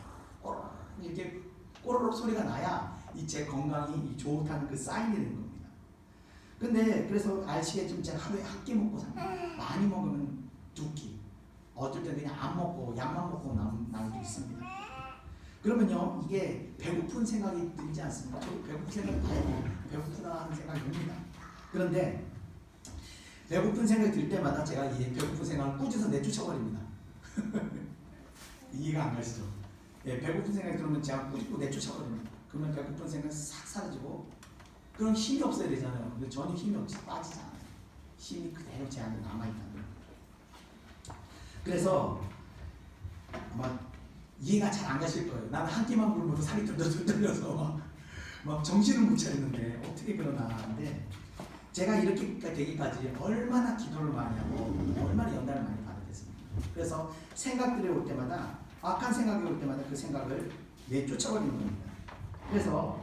이렇게 꼬르륵 소리가 나야 이 제 건강이 좋다는 그 사인이 되는 겁니다. 근데 그래서 아시겠지만 제가 하루에 한 끼 먹고 삽니다. 많이 먹으면 2끼, 어쩔 때 그냥 안 먹고 약만 먹고 나는 게 있습니다. 그러면요 이게 배고픈 생각이 들지 않습니까? 저도 배고픈 생각이 들고 배고프다 하는 생각이 듭니다. 그런데 배고픈 생각이 들 때마다 제가 이 배고픈 생각을 꾸짖어 내쫓아버립니다. 이해가 안 가시죠? 예, 배고픈 생각이 들면 제가 꾸짖고 내쫓아버립니다. 그러면 배고픈 생각이 싹 사라지고 그럼 힘이 없어야 되잖아요. 근데 전혀 힘이 없이 빠지지 않아요. 힘이 그대로 제 안에 남아있다는 거예요. 그래서 아마 이해가 잘 안 가실 거예요. 나는 한 끼만 굶어도 살이 덜덜 떨려서 막 정신을 못 차리는데 어떻게 그러나 하는데 제가 이렇게 되기까지 얼마나 기도를 많이 하고 얼마나 연단을 많이 받았겠습니까? 그래서 생각들이 올 때마다 악한 생각이 올 때마다 그 생각을 내쫓아버리는 겁니다. 그래서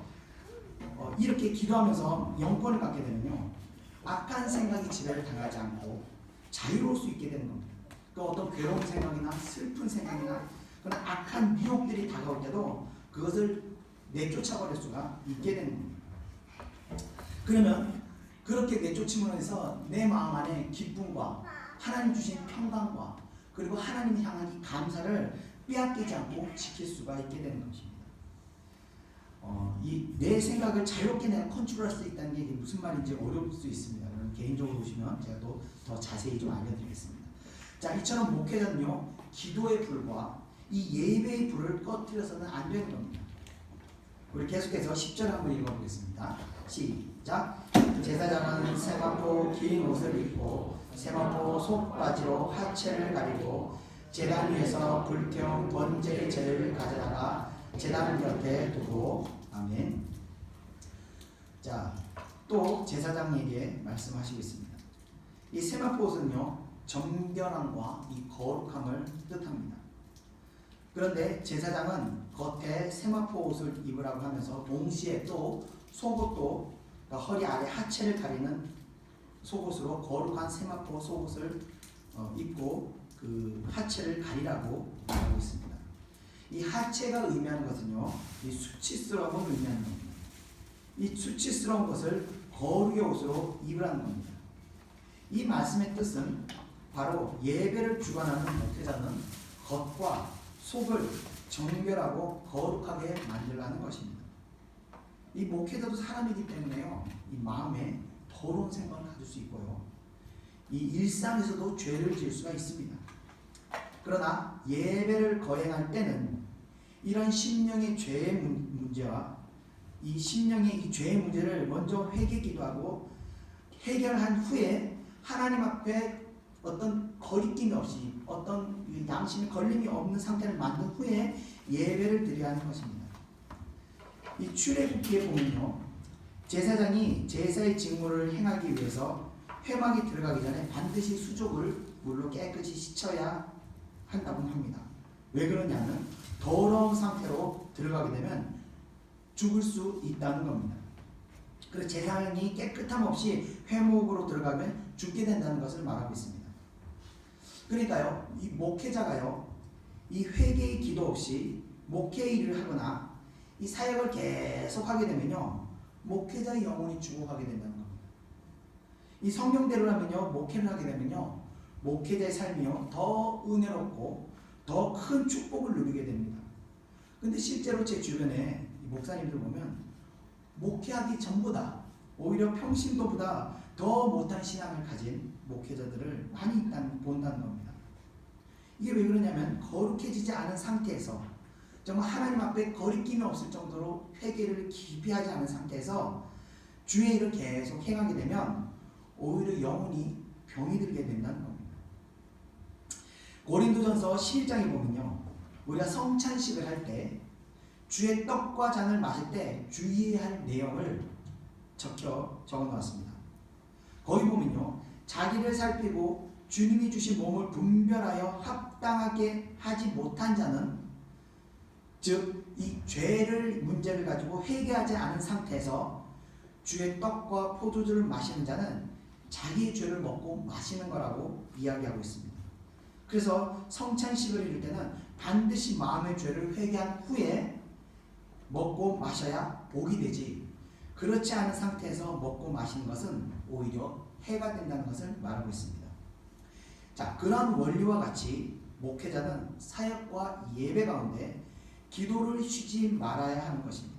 이렇게 기도하면서 영권을 갖게 되면요 악한 생각이 지배를 당하지 않고 자유로울 수 있게 되는 겁니다. 그 어떤 괴로운 생각이나 슬픈 생각이나 그런 악한 유혹들이 다가올 때도 그것을 내쫓아버릴 수가 있게 되는 겁니다. 그러면 그렇게 내쫓음으로 해서 내 마음 안에 기쁨과 하나님 주신 평강과 그리고 하나님을 향한 이 감사를 빼앗기지 않고 지킬 수가 있게 되는 것입니다. 이 내 생각을 자유롭게 내가 컨트롤할 수 있다는 게 무슨 말인지 어려울 수 있습니다. 그럼 개인적으로 보시면 제가 또 더 자세히 좀 알려드리겠습니다. 자, 이처럼 목회자는요 기도의 불과 이 예배의 불을 꺼뜨려서는 안 되는 겁니다. 우리 계속해서 10절 한번 읽어보겠습니다. 시작. 제사장은 세마포 긴 옷을 입고 세마포 속바지로 하체를 가리고 제단 위에서 불태운 번제의 재를 가져다가 제단 곁에 두고 아멘. 자, 또 제사장에게 말씀하시고 있습니다. 이 세마포 옷은요 정결함과 이 거룩함을 뜻합니다. 그런데 제사장은 겉에 세마포 옷을 입으라고 하면서 동시에 또 속옷도 그러니까 허리 아래 하체를 가리는 속옷으로 거룩한 세마포 속옷을 입고 그 하체를 가리라고 말하고 있습니다. 이 하체가 의미하는 것은요 이 수치스러움을 의미하는 겁니다. 이 수치스러운 것을 거룩의 옷으로 입으라는 겁니다. 이 말씀의 뜻은 바로 예배를 주관하는 목회자는 겉과 속을 정결하고 거룩하게 만들라는 것입니다. 이 목회자도 사람이기 때문에요. 이 마음에 더러운 생각을 가질 수 있고요. 이 일상에서도 죄를 지을 수가 있습니다. 그러나 예배를 거행할 때는 이런 심령의 죄의 문제와 이 심령의 이 죄의 문제를 먼저 회개 기도하고 해결한 후에 하나님 앞에 어떤 거리낌이 없이 어떤 양심의 걸림이 없는 상태를 만든 후에 예배를 드려야 하는 것입니다. 이 출애굽기에 보면요 제사장이 제사의 직무를 행하기 위해서 회막에 들어가기 전에 반드시 수족을 물로 깨끗이 씻어야 한다고 합니다. 왜 그러냐면 더러운 상태로 들어가게 되면 죽을 수 있다는 겁니다. 그래서 제사장이 깨끗함 없이 회목으로 들어가면 죽게 된다는 것을 말하고 있습니다. 그러니까요 이 목회자가요 이 회개의 기도 없이 목회 일을 하거나 이 사역을 계속 하게 되면요 목회자의 영혼이 죽어가게 된다는 겁니다. 이 성경대로라면요 목회를 하게 되면요 목회자의 삶이요 더 은혜롭고 더 큰 축복을 누리게 됩니다. 근데 실제로 제 주변에 목사님들 보면 목회하기 전보다 오히려 평신도보다 더 못한 신앙을 가진 목회자들을 많이 본다는 겁니다. 이게 왜 그러냐면 거룩해지지 않은 상태에서 정말 하나님 앞에 거리낌이 없을 정도로 회개를 깊이 하지 않은 상태에서 주의 일을 계속 행하게 되면 오히려 영혼이 병이 들게 된다는 겁니다. 고린도전서 11장에 보면요 우리가 성찬식을 할 때 주의 떡과 잔을 마실 때 주의해야 할 내용을 적어 놓았습니다. 거기 보면요 자기를 살피고 주님이 주신 몸을 분별하여 합당하게 하지 못한 자는 즉 이 죄를 문제를 가지고 회개하지 않은 상태에서 주의 떡과 포도주를 마시는 자는 자기의 죄를 먹고 마시는 거라고 이야기하고 있습니다. 그래서 성찬식을 이룰 때는 반드시 마음의 죄를 회개한 후에 먹고 마셔야 복이 되지 그렇지 않은 상태에서 먹고 마시는 것은 오히려 해가 된다는 것을 말하고 있습니다. 자, 그런 원리와 같이 목회자는 사역과 예배 가운데 기도를 쉬지 말아야 하는 것입니다.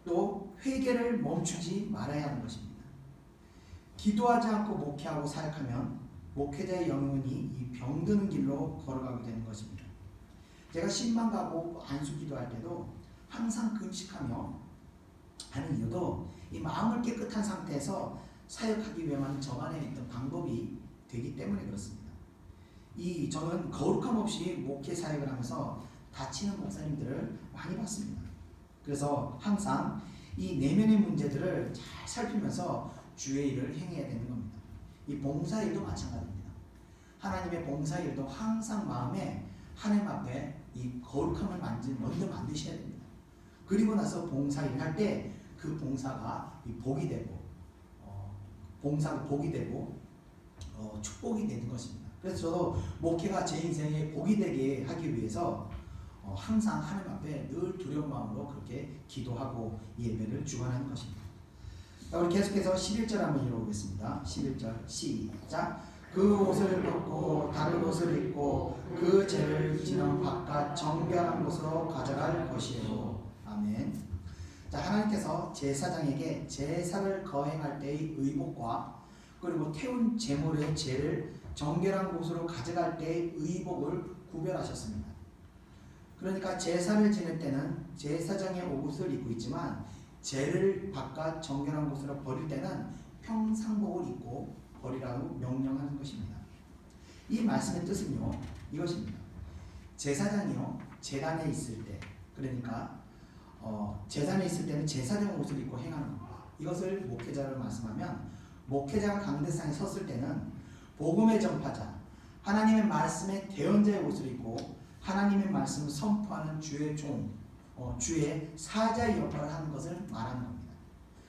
또 회개를 멈추지 말아야 하는 것입니다. 기도하지 않고 목회하고 사역하면 목회자의 영혼이 이 병드는 길로 걸어가게 되는 것입니다. 제가 신방 가고 안수 기도할 때도 항상 금식하며 하는 이유도 이 마음을 깨끗한 상태에서 사역하기 위한 저만의 있던 방법이 되기 때문에 그렇습니다. 저는 거룩함 없이 목회 사역을 하면서 다치는 목사님들을 많이 봤습니다. 그래서 항상 이 내면의 문제들을 잘 살피면서 주의 일을 행해야 되는 겁니다. 이 봉사일도 마찬가지입니다. 하나님의 봉사일도 항상 마음에 하나님 앞에 이 거룩함을 먼저 만드셔야 됩니다. 그리고 나서 봉사일을 할 때 그 봉사가 복이 되고 봉사가 복이 되고 축복이 되는 것입니다. 그래서 저도 목회가 제 인생에 복이 되게 하기 위해서 항상 하나님 앞에 늘 두려운 마음으로 그렇게 기도하고 예배를 주관하는 것입니다. 자, 우리 계속해서 11절 한번 읽어보겠습니다. 11절 시작. 그 옷을 벗고 다른 옷을 입고 그 죄를 지는 바깥 정결한 곳으로 가져갈 것이요. 아멘. 자, 하나님께서 제사장에게 제사를 거행할 때의 의복과 그리고 태운 제물의 죄를 정결한 곳으로 가져갈 때의 의복을 구별하셨습니다. 그러니까 제사를 지낼 때는 제사장의 옷을 입고 있지만 제를 바깥 정결한 곳으로 버릴 때는 평상복을 입고 버리라고 명령하는 것입니다. 이 말씀의 뜻은요, 이것입니다. 제사장이요, 제단에 있을 때, 그러니까 제단에 있을 때는 제사장 옷을 입고 행하는 겁니다. 이것을 목회자를 말씀하면, 목회자가 강대상에 섰을 때는 복음의 전파자, 하나님의 말씀의 대언자의 옷을 입고 하나님의 말씀을 선포하는 주의 종, 주의 사자의 역할을 하는 것을 말하는 겁니다.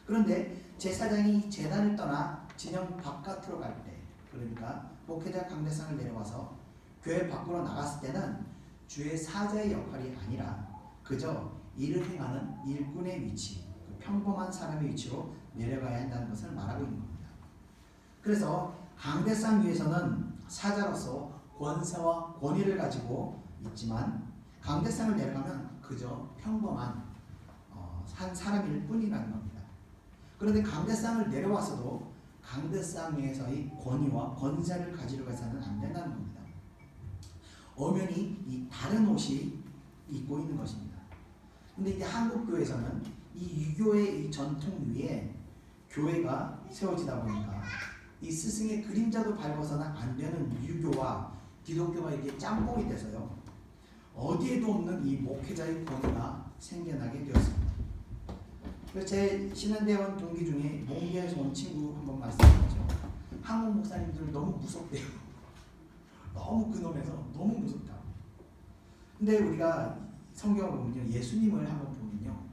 그런데 제사장이 제단을 떠나 진영 바깥으로 갈 때, 그러니까 목회자 강대상을 내려와서 교회 밖으로 나갔을 때는 주의 사자의 역할이 아니라 그저 일을 행하는 일꾼의 위치, 평범한 사람의 위치로 내려가야 한다는 것을 말하고 있는 겁니다. 그래서 강대상 위에서는 사자로서 권세와 권위를 가지고 있지만 강대상을 내려가면 그저 평범한 한 사람일 뿐이라는 겁니다. 그런데 강대상을 내려와서도 강대상에서의 권위와 권세를 가지려고 해서는 안 된다는 겁니다. 엄연히 이 다른 옷이 입고 있는 것입니다. 근데 이제 한국 교회에서는 이 유교의 이 전통 위에 교회가 세워지다 보니까 이 스승의 그림자도 밟아서는 안 되는 유교와 기독교가 이게 짬뽕이 돼서요, 어디에도 없는 이 목회자의 권위가 생겨나게 되었습니다. 그래서 제 신한대원 동기 중에 몽계에서 온 친구 한번 말씀드렸죠. 한국 목사님들 너무 무섭대요. 너무 근엄해서 너무 무섭다고. 근데 우리가 성경을 보면요, 예수님을 한번 보면요,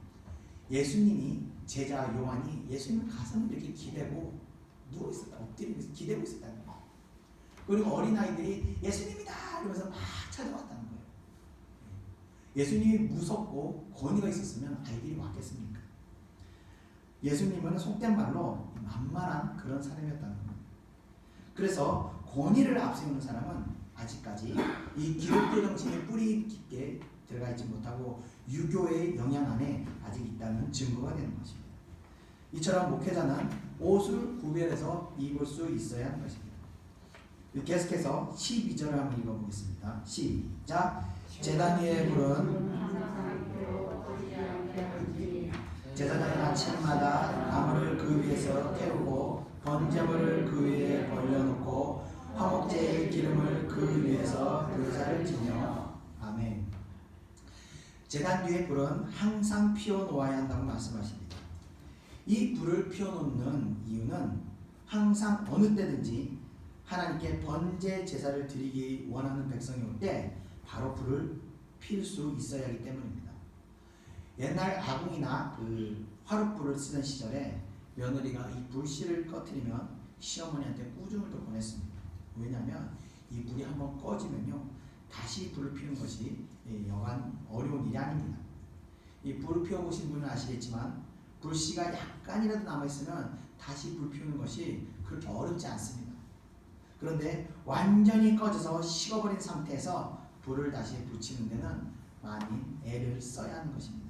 예수님이 제자 요한이 예수님 가슴을 이렇게 기대고 누워 있었다, 엎드리고 기대고 있었다는 거예요. 그리고 어린아이들이 예수님이다 이러면서 막 찾아왔다는 거예요. 예수님이 무섭고 권위가 있었으면 아이들이 왔겠습니까? 예수님은 속된 말로 만만한 그런 사람이었다는 거예요. 그래서 권위를 앞세우는 사람은 아직까지 이 기독교 정신에 뿌리 깊게 들어가 있지 못하고 유교의 영향 안에 아직 있다는 증거가 되는 것입니다. 이처럼 목회자는 옷을 구별해서 입을 수 있어야 하는 것입니다. 계속해서 12절을 한번 읽어보겠습니다. 시작. 제단 위에 불은 제사장은 아침마다 나무를 그 위에서 태우고 번제물을 그 위에 벌려놓고 화목제의 기름을 그 위에서 불사를 지며. 아멘. 제단 위에 불은 항상 피워놓아야 한다고 말씀하십니다. 이 불을 피워놓는 이유는 항상 어느 때든지 하나님께 번제 제사를 드리기 원하는 백성이 올 때 바로 불을 필 수 있어야 하기 때문입니다. 옛날 아궁이나 그 화롯불을 쓰던 시절에 며느리가 이 불씨를 꺼뜨리면 시어머니한테 꾸중을 또 보냈습니다. 왜냐하면 이 불이 한번 꺼지면요, 다시 불을 피우는 것이 여간 어려운 일이 아닙니다. 이 불을 피워보신 분은 아시겠지만 불씨가 약간이라도 남아있으면 다시 불 피우는 것이 그렇게 어렵지 않습니다. 그런데 완전히 꺼져서 식어버린 상태에서 불을 다시 붙이는 데는 많이 애를 써야 하는 것입니다.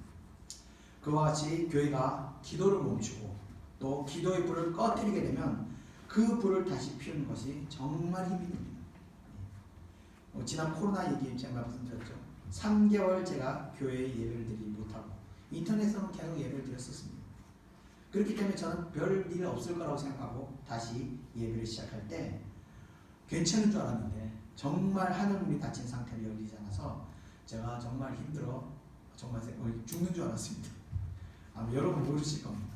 그와 같이 교회가 기도를 멈추고 또 기도의 불을 꺼뜨리게 되면 그 불을 다시 피우는 것이 정말 힘이 듭니다. 지난 코로나 얘기 제가 말씀드렸죠. 3개월 제가 교회에 예배를 드리지 못하고 인터넷으로는 계속 예배를 드렸었습니다. 그렇기 때문에 저는 별 일 없을 거라고 생각하고 다시 예배를 시작할 때 괜찮은 줄 알았는데 정말 하늘문이 닫힌 상태로 열리지 않아서 제가 정말 힘들어 정말 죽는 줄 알았습니다. 아마 여러분 모르실 겁니다.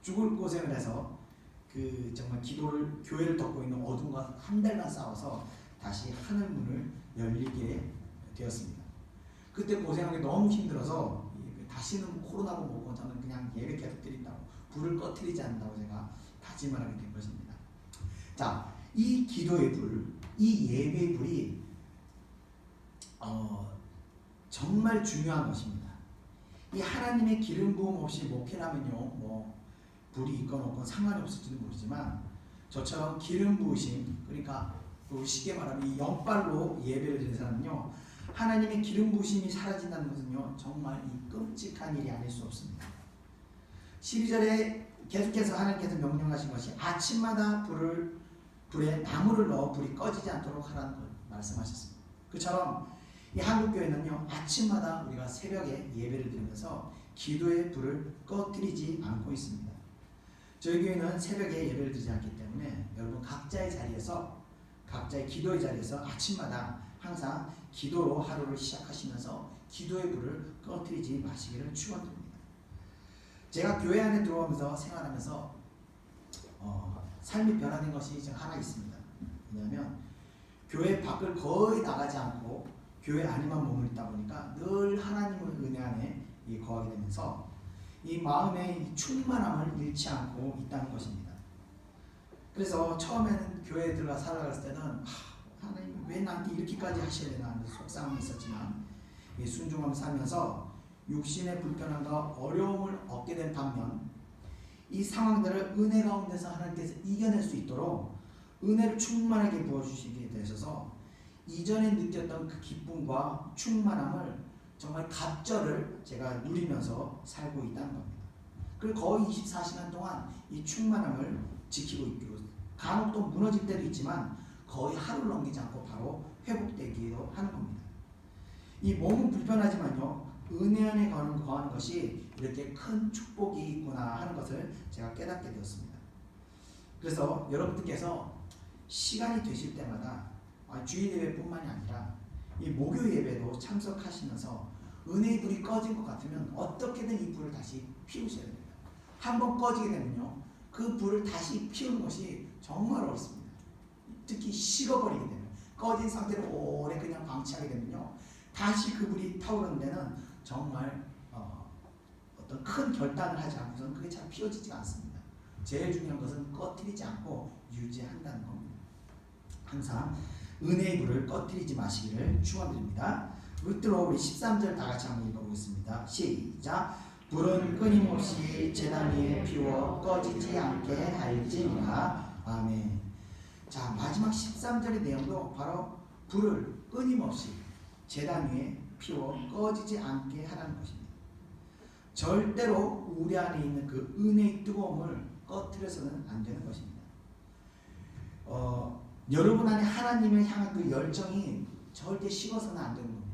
죽을 고생을 해서 그 정말 기도를 교회를 덮고 있는 어둠과 한 달간 싸워서 다시 하늘문을 열리게 되었습니다. 그때 고생한 게 너무 힘들어서 다시는 코로나고 뭐고 저는 그냥 예배 계속 드린다고 불을 꺼뜨리지 않는다고 제가 다짐을 하게 된 것입니다. 자, 이 기도의 불, 이 예배의 불이 정말 중요한 것입니다. 이 하나님의 기름 부음 없이 목회라면요, 뭐 불이 있건 없건 상관이 없을지도 모르지만 저처럼 기름 부으심, 그러니까 쉽게 말하면 이 영빨로 예배를 드리는 사람은요, 하나님의 기름 부으심이 사라진다는 것은요, 정말 이 끔찍한 일이 아닐 수 없습니다. 12절에 계속해서 하나님께서 명령하신 것이 아침마다 불에 나무를 넣어 불이 꺼지지 않도록 하라는 걸 말씀하셨습니다. 그처럼 이 한국교회는요, 아침마다 우리가 새벽에 예배를 드리면서 기도의 불을 꺼뜨리지 않고 있습니다. 저희 교회는 새벽에 예배를 드리지 않기 때문에 여러분 각자의 자리에서, 각자의 기도의 자리에서 아침마다 항상 기도로 하루를 시작하시면서 기도의 불을 꺼뜨리지 마시기를 축원드립니다. 제가 교회 안에 들어오면서 생활하면서 삶이 변화된 것이 지금 하나 있습니다. 왜냐하면 교회 밖을 거의 나가지 않고 교회 안에만 머무르다 보니까 늘 하나님의 은혜 안에 거하게 되면서 이 마음의 충만함을 잃지 않고 있다는 것입니다. 그래서 처음에는 교회에 들어가 살아갔을 때는 하나님 왜 나한테 이렇게까지 하셔야 되나 하는 속상함이 있었지만 순종하며 살면서 육신의 불편함과 어려움을 얻게 된 반면 이 상황들을 은혜 가운데서 하나님께서 이겨낼 수 있도록 은혜를 충만하게 부어주시게 되셔서 이전에 느꼈던 그 기쁨과 충만함을 정말 갑절을 제가 누리면서 살고 있다는 겁니다. 그리고 거의 24시간 동안 이 충만함을 지키고 있고 간혹 또 무너질 때도 있지만 거의 하루를 넘기지 않고 바로 회복되기도 하는 겁니다. 이 몸은 불편하지만요, 은혜 안에 거하는 것이 이렇게 큰 축복이 있구나 하는 것을 제가 깨닫게 되었습니다. 그래서 여러분들께서 시간이 되실 때마다 주일 예배뿐만이 아니라 이 목요 예배도 참석하시면서 은혜의 불이 꺼진 것 같으면 어떻게든 이 불을 다시 피우셔야 됩니다. 한번 꺼지게 되면요, 그 불을 다시 피우는 것이 정말 어렵습니다. 특히 식어버리게 되면, 꺼진 상태로 오래 그냥 방치하게 되면요, 다시 그 불이 타오르는 데는 정말 어떤 큰 결단을 하지 않고서는 그게 잘 피워지지 않습니다. 제일 중요한 것은 꺼뜨리지 않고 유지한다는 겁니다. 항상 은혜의 불을 꺼뜨리지 마시기를 축원드립니다. 끝으로 우리 13절 다 같이 한번 읽어보겠습니다. 시작. 불은 끊임없이 제단 위에 피워 꺼지지 않게 할지니라. 아멘. 자, 마지막 13절의 내용도 바로 불을 끊임없이 제단 위에 피워 꺼지지 않게 하라는 것입니다. 절대로 우리 안에 있는 그 은혜의 뜨거움을 꺼뜨려서는 안 되는 것입니다. 여러분 안에 하나님을 향한 그 열정이 절대 식어서는 안 되는 겁니다.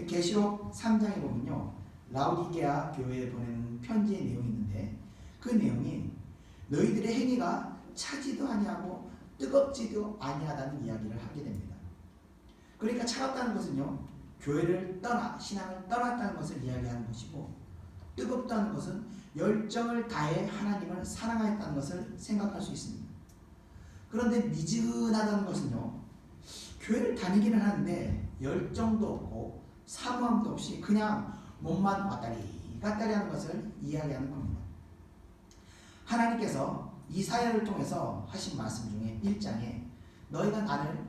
계시록 3장에 보면요, 라우디게아 교회에 보내는 편지의 내용이 있는데 그 내용이 너희들의 행위가 차지도 아니하고 뜨겁지도 아니하다는 이야기를 하게 됩니다. 그러니까 차갑다는 것은요, 교회를 떠나 신앙을 떠났다는 것을 이야기하는 것이고, 뜨겁다는 것은 열정을 다해 하나님을 사랑하였다는 것을 생각할 수 있습니다. 그런데 미지근하다는 것은요, 교회를 다니기는 하는데 열정도 없고 사모함도 없이 그냥 몸만 왔다리 갔다리 하는 것을 이야기하는 겁니다. 하나님께서 이사야를 통해서 하신 말씀 중에 1장에 너희가 나를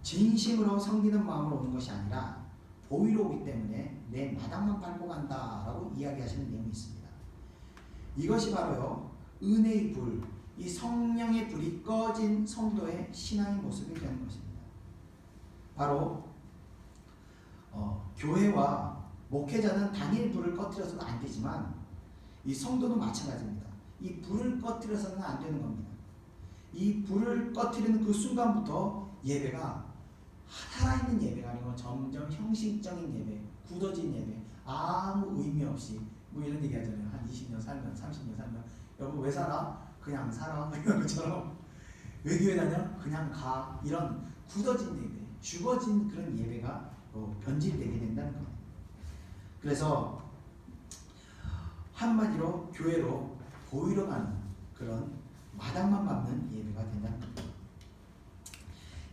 진심으로 섬기는 마음으로 오는 것이 아니라 보이러 오기 때문에 내 마당만 밟고 간다 라고 이야기하시는 내용이 있습니다. 이것이 바로요, 은혜의 불, 이 성령의 불이 꺼진 성도의 신앙의 모습이 되는 것입니다. 바로 교회와 목회자는 당일 불을 꺼뜨려서는 안 되지만 이 성도도 마찬가지입니다. 이 불을 꺼뜨려서는 안 되는 겁니다. 이 불을 꺼뜨리는 그 순간부터 예배가 살아있는 예배가 아니고 점점 형식적인 예배, 굳어진 예배, 아무 의미 없이 뭐 이런 얘기 하잖아요. 한 20년 살면, 30년 살면 여보 왜 살아? 그냥 살아. 이런 것처럼 왜 교회 다녀? 그냥 가. 이런 굳어진 예배, 죽어진 그런 예배가 변질되게 된다는 겁니다. 그래서 한마디로 교회로 보이러 가는 그런 마당만 밟는 예배가 된다는 겁니다.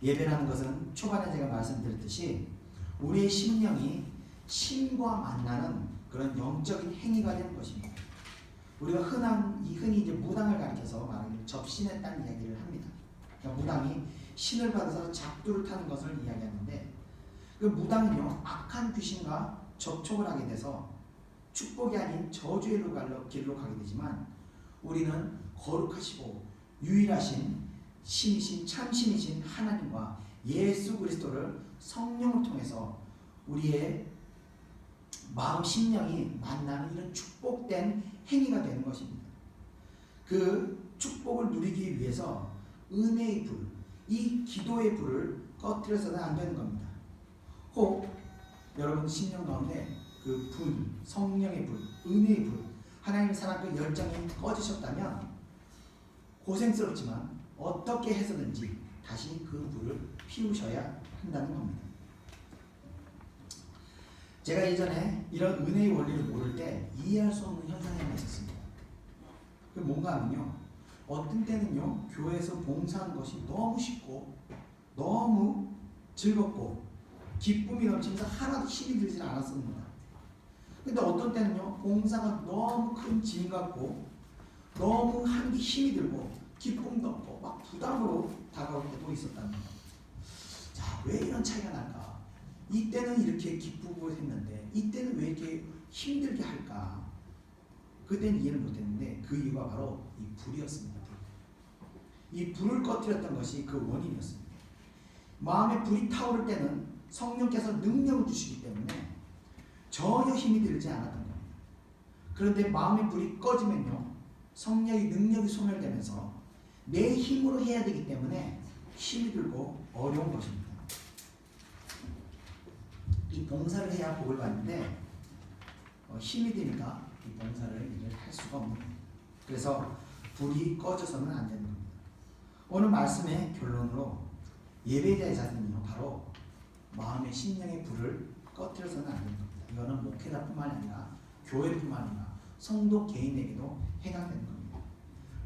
예배라는 것은 초반에 제가 말씀드렸듯이 우리의 심령이 신과 만나는 그런 영적인 행위가 되는 것입니다. 우리가 흔히 이제 무당을 가리켜서 말하기를 접신했다는 이야기를 합니다. 그러니까 무당이 신을 받아서 작두를 타는 것을 이야기하는데, 그 무당은요, 악한 귀신과 접촉을 하게 돼서 축복이 아닌 저주의 길로 가게 되지만, 우리는 거룩하시고 유일하신 신이신 참신이신 하나님과 예수 그리스도를 성령을 통해서 우리의 마음 심령이 만나는 이런 축복된 행위가 되는 것입니다. 그 축복을 누리기 위해서 은혜의 불, 이 기도의 불을 꺼뜨려서는 안 되는 겁니다. 혹 여러분 심령 가운데 그 불, 성령의 불, 은혜의 불, 하나님 사랑 그 열정이 꺼지셨다면 고생스럽지만 어떻게 해서든지 다시 그 불을 피우셔야 한다는 겁니다. 제가 예전에 이런 은혜의 원리를 모를 때 이해할 수 없는 현상이 하나 있었습니다. 그게 뭔가 하면요, 어떤 때는요 교회에서 봉사하는 것이 너무 쉽고 너무 즐겁고 기쁨이 넘치면서 하나도 힘이 들지 않았습니다. 근데 어떤 때는요 봉사가 너무 큰 짐 같고 너무 하는 게 힘이 들고 기쁨도 없고 막 부담으로 다가올 때도 있었답니다. 자, 왜 이런 차이가 날까? 이때는 이렇게 기쁘고 했는데 이때는 왜 이렇게 힘들게 할까? 그때는 이해를 못했는데 그 이유가 바로 이 불이었습니다. 이 불을 꺼뜨렸던 것이 그 원인이었습니다. 마음에 불이 타오를 때는 성령께서 능력을 주시기 때문에 전혀 힘이 들지 않았던 겁니다. 그런데 마음의 불이 꺼지면요 성령의 능력이 소멸되면서 내 힘으로 해야 되기 때문에 힘이 들고 어려운 것입니다. 이 봉사를 해야 복을 받는데 힘이 드니까 이 봉사를 일을 할 수가 없는 겁니다. 그래서 불이 꺼져서는 안 되는 겁니다. 오늘 말씀의 결론으로 예배자의 자세는요 바로 마음의 심령의 불을 꺼뜨려서는 안 되는 겁니다. 이거는 목회자뿐만 아니라 교회뿐만 아니라 성도 개인에게도 해당되는 겁니다.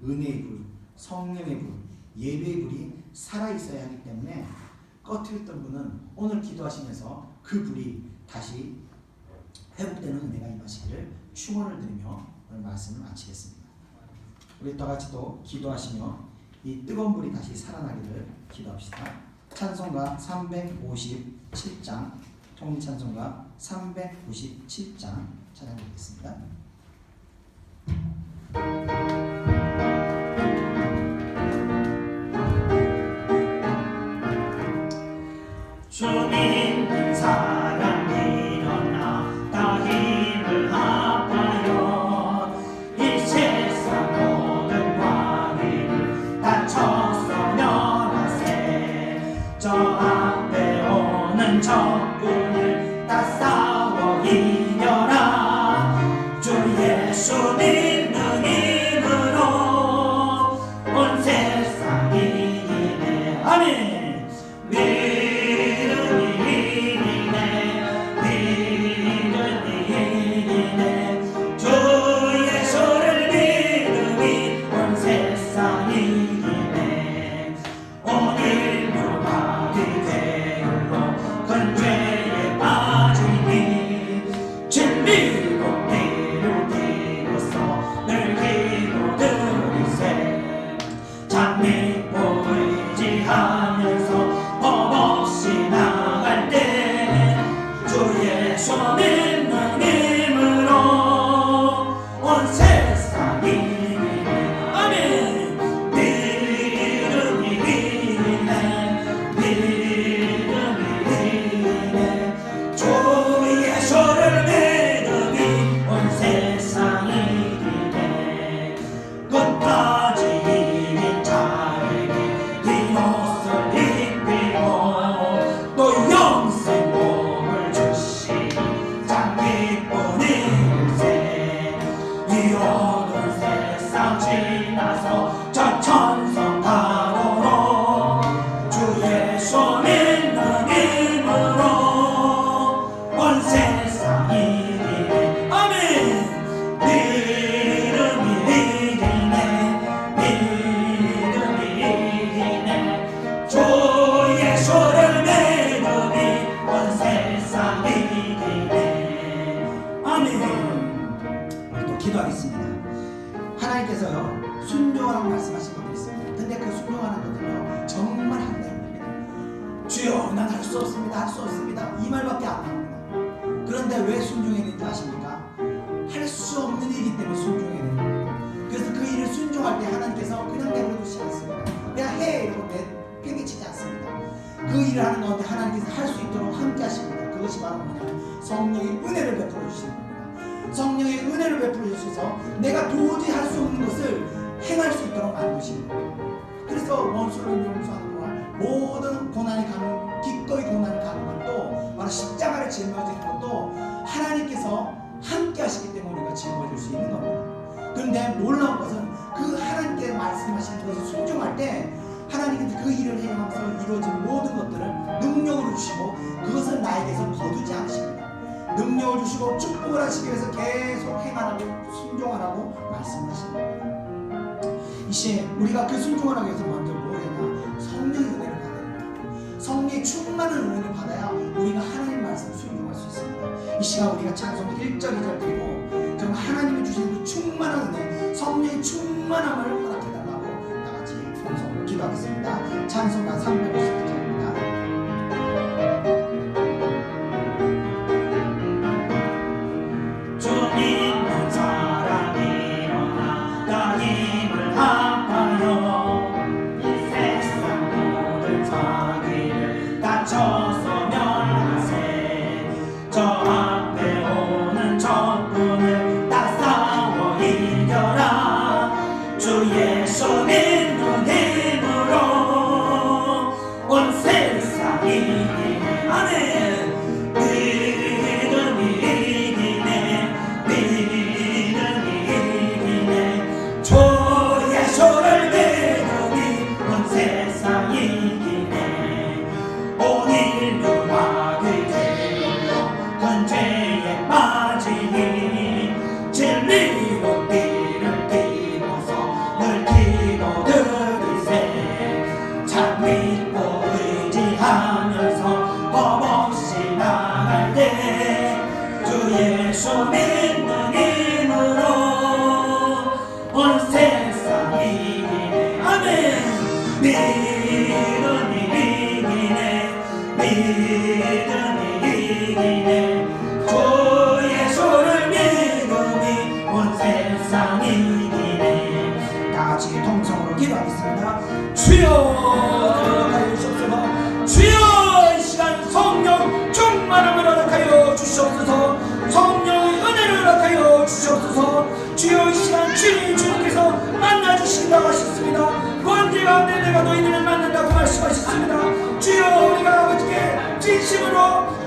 은혜의 불, 성령의 불, 예배의 불이 살아있어야 하기 때문에 꺼뜨렸던 분은 오늘 기도하시면서 그 불이 다시 회복되는 은혜가 임하시기를 축원을 드리며 오늘 말씀을 마치겠습니다. 우리 다같이 또 기도하시며 이 뜨거운 불이 다시 살아나기를 기도합시다. 찬송가 357장, 통일찬송가 397장 찬양드리겠습니다. 주님 사랑 일어나 다 힘을 합하여 이 세상 모든 관계를 다 쳐서 멸하세. 저 앞에 오는 적군을 다 싸워 이겨라. 주 예수 믿는 힘으로 온 세상 이기네. 아멘. 하나님께서요 순종하라고 말씀하신 것도 있습니다. 근데 그 순종하는 것은요 정말 한가입니다. 주여 난 할 수 없습니다, 할 수 없습니다, 이 말밖에 안 나옵니다. 그런데 왜 순종해야 되는지 아십니까? 할 수 없는 일이기 때문에 순종해야 되는 겁니다. 그래서 그 일을 순종할 때 하나님께서 그냥 내버려두시지 않습니다. 그냥 해 이러고 팽개치지 않습니다. 그 일을 하는 가운데 하나님께서 할 수 있도록 함께 하십니다. 그것이 바로 뭐냐, 성령의 은혜를 베풀어 주시는 겁니다. 성령의 은혜를 베풀어 주셔서 내가 도저히 할 수 없는 것을 행할 수 있도록 만드시는 거예요. 그래서 원수를 용서하는 동안 모든 고난이 가는, 기꺼이 고난을 가는 것도 바로 십자가를 짊어지는 것도 하나님께서 함께 하시기 때문에 우리가 짊어질 수 있는 겁니다. 그런데 놀라운 것은 그 하나님께 말씀하시는 것을 순종할 때 하나님께서 그 일을 행하면서 이루어진 모든 것들을 능력으로 주시고 그것을 나에게서 거두지 않으십니다. 능력을 주시고 축복을 하시기 위해서 계속 행하라고 순종하라고 말씀하십니다. 이 시에 우리가 그 순종을 하기 위해서 먼저 뭘 했냐? 성령의 은혜를 받아야 됩니다. 성령의 충만한 은혜를 받아야 우리가 하나님 말씀을 순종할 수 있습니다. 이 시간 우리가 찬송 1절 2절 드리고 정말 하나님이 주신 그 충만한 은혜, 성령의 충만함을 허락해달라고 나같이 통성으로 기도하겠습니다. 찬송가 350절입니다. 주여 허락하여 주시옵소서. 주여 이 시간 성령 충만함을 허락하여 주시옵소서. 성령의 은혜를 허락하여 주시옵소서. 주여 이 시간 주님께서 만나주신다고 하셨습니다. 번제 가운데 내가 너희들을 만난다고 말씀하셨습니다. 주여 우리가 아버지께 진심으로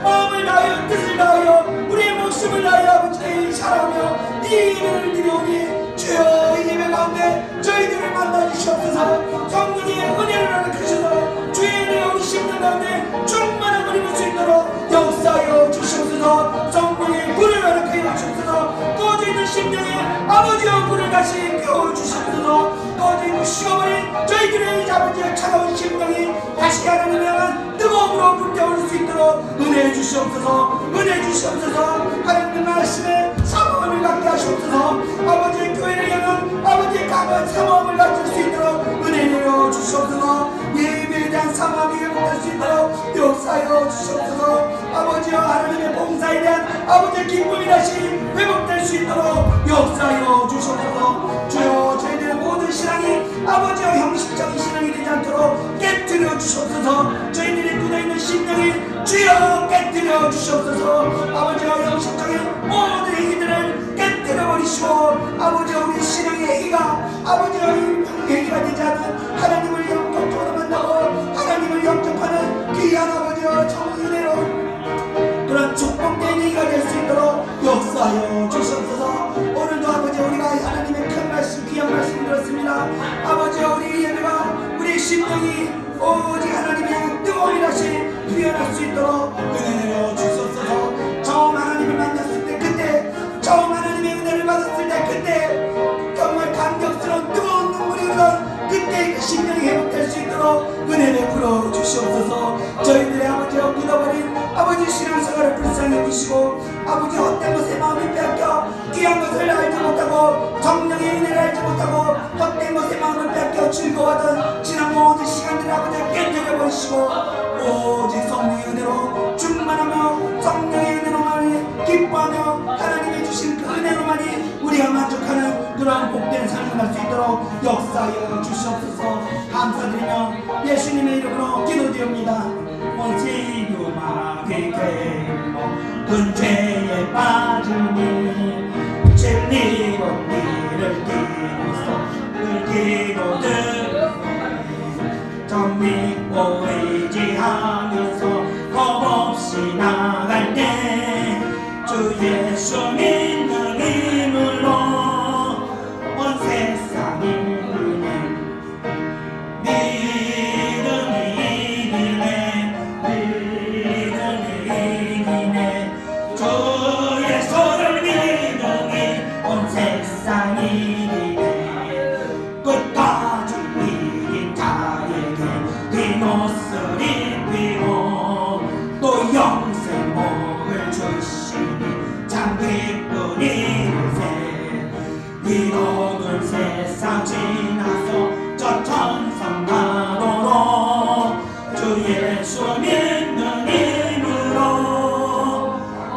마음을 다하여 뜻을 다하여 우리의 목숨을 다하여 아버지께 사랑하며 이 예배를 드리오니 주여 이 예배 가운데 저희들을 만나주시옵소서. 성령의 은혜를 허락하셔서 주의 은혜가 우리 심령 가운데 충만함을 입을 수 있도록 역사하여 주시옵소서. 성령의 불을 허락하여 주시옵소서. 꺼져 있는 심령에 아버지의 불을 다시 피워주시옵소서. 꺼져 있는 식어버린 저희들의 아버지의 차가운 심령이 다시 하나님을 향한 뜨거움으로 불태울 수 있도록 은혜해 주시옵소서. 은혜해 주시옵소서. 하나님의 말씀에 사모함을 갖게 하시옵소서. 아버지의 교회를 향한 아버지의 강한 사모함을 갖출 수 있도록 은혜 내려 주시옵소서. 예배에 대한 사모함이 회복될 수 있도록 역사하여 주시옵소서. 아버지여 하나님의 봉사에 대한 아버지의 기쁨이 다시 회복될 수 있도록 역사하여 주시옵소서. 주여 저희들의 모든 신앙이 아버지여 형식적인 신앙이 되지 않도록 깨뜨려 주시옵소서. 저희들의 굳어있는 심령이 주여 깨뜨려 주시옵소서. 아버지여 형식적인 모든 행위들을 깨뜨려 버리시고 아버지여 우리 신앙의 행위가 아버지여 행위가 되지 않은 하나님을 영적으로 만나고 하나님을 영접하는 귀한 아버지여 정은혜로 그런 축복된 얘기가 될 수 있도록 역사하여 주시옵소서. 오늘도 아버지 우리가 하나님의 큰 말씀 귀한 말씀 들었습니다. 아버지 우리 예배가 우리 심령이 오직 하나님의 향한 뜨거움이 다시 피어날 수 있도록 은혜 내려 주시옵소서. 처음 하나님을 만났을 때 그때 처음 하나님의 은혜를 받았을 때 그때 정말 감격스러운 뜨거운 눈물이 흐르던 그때 그 심령이 회복될 수 있도록 은혜 베풀어 주시옵소서. 저희들의 아버지와 굳어버린 아버지 신앙생활을 불쌍히 여기시고 아버지 헛된 것에 마음이 빼앗겨 귀한 것을 알지 못하고 성령의 은혜를 알지 못하고 헛된 것에 마음을 빼앗겨 즐거워하던 지난 모든 시간들을 아버지 깨뜨려 버리시고 오직 성령의 은혜로 충만하며 성령의 은혜로만 기뻐하며 하나님이 주신 그 은혜로만이 우리가 만족하는 그러한 복된 삶을 할 수 있도록 역사하여 주시옵소서. 감사드리며 예수님의 이름으로 기도드립니다. 지금하게 되고 근죄에 빠지니 진리로 니를 기도서 늘 기도들 전 믿고 의지하면서 겁없이 나 예수 믿는 힘으로 온 세상이 믿음이 이기네 믿음이 이기네 주 예수를 믿음이 온 세상이 이기네 끝까지 이긴 자에게 흰 옷을 입히고 또 영생 복을 주시니 참 기쁜 일세 이 어두운 세상 지나서 저 천성 나도록 주 예수 믿는 힘으로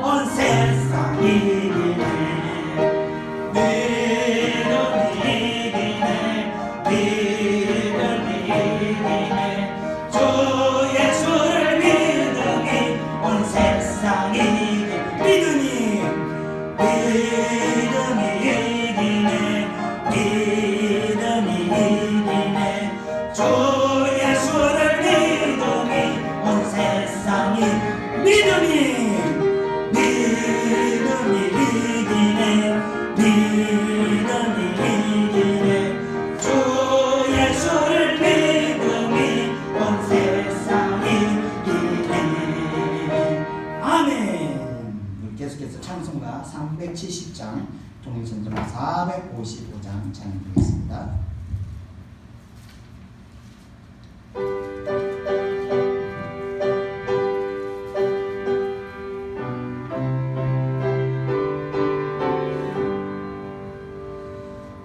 온 세상 이기네 믿음이 이기네 믿음이 이기네 주 예수를 믿음이 온 세상이 믿음이 이기네 믿음이 이기네 주 예수를 믿음이 온 세상이 믿음이 이기네 믿음이 이기네 주 예수를 믿음이 온 세상이 이기네 아멘. 계속해서 찬송가 370장, 동행선전가 455장 찬양드리겠습니다.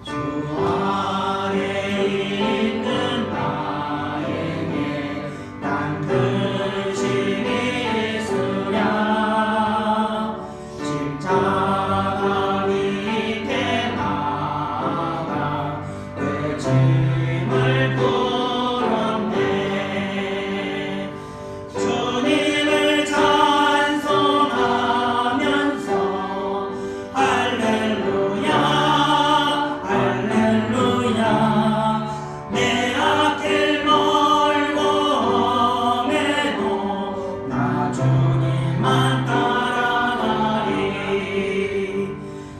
주 안에 있는 나에게 난 근심이 있으랴 십자가 밑에 나가 내 짐을 풀었네 주님을 찬송하면서 할렐루야 할렐루야 내 앞길 멀고 험해도 나 주님만 따라가리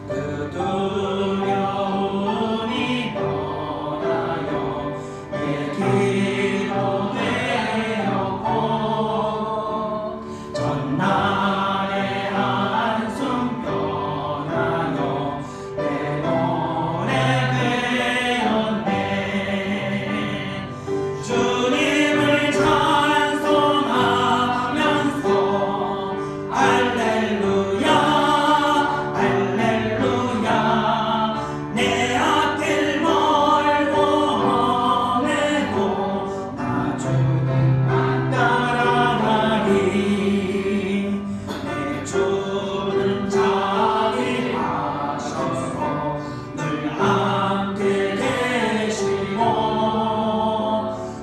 그 두려움이 떠나요 내 기도 되었고 전날의 한숨 떠나요 내 노래 되었네 주님을 찬송하면서 할렐루야 할렐루야 내 앞길 멀고 험해도 나 주님만 따라가리 내 주는 자비하셔서 늘 함께 계시고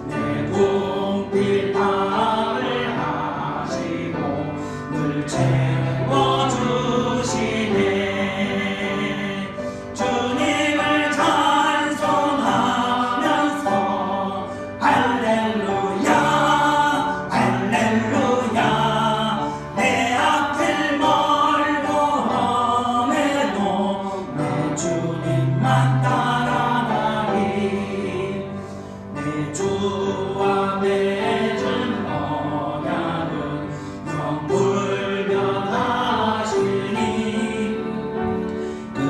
내 궁핍 담을 하시고 늘 채워주시네 주님을 찬송하면서 할렐루야 할렐루야 내 앞길 멀고 험해도 내 주님만 따라가리 내 주와 맺은 언약은 영불변하시니 그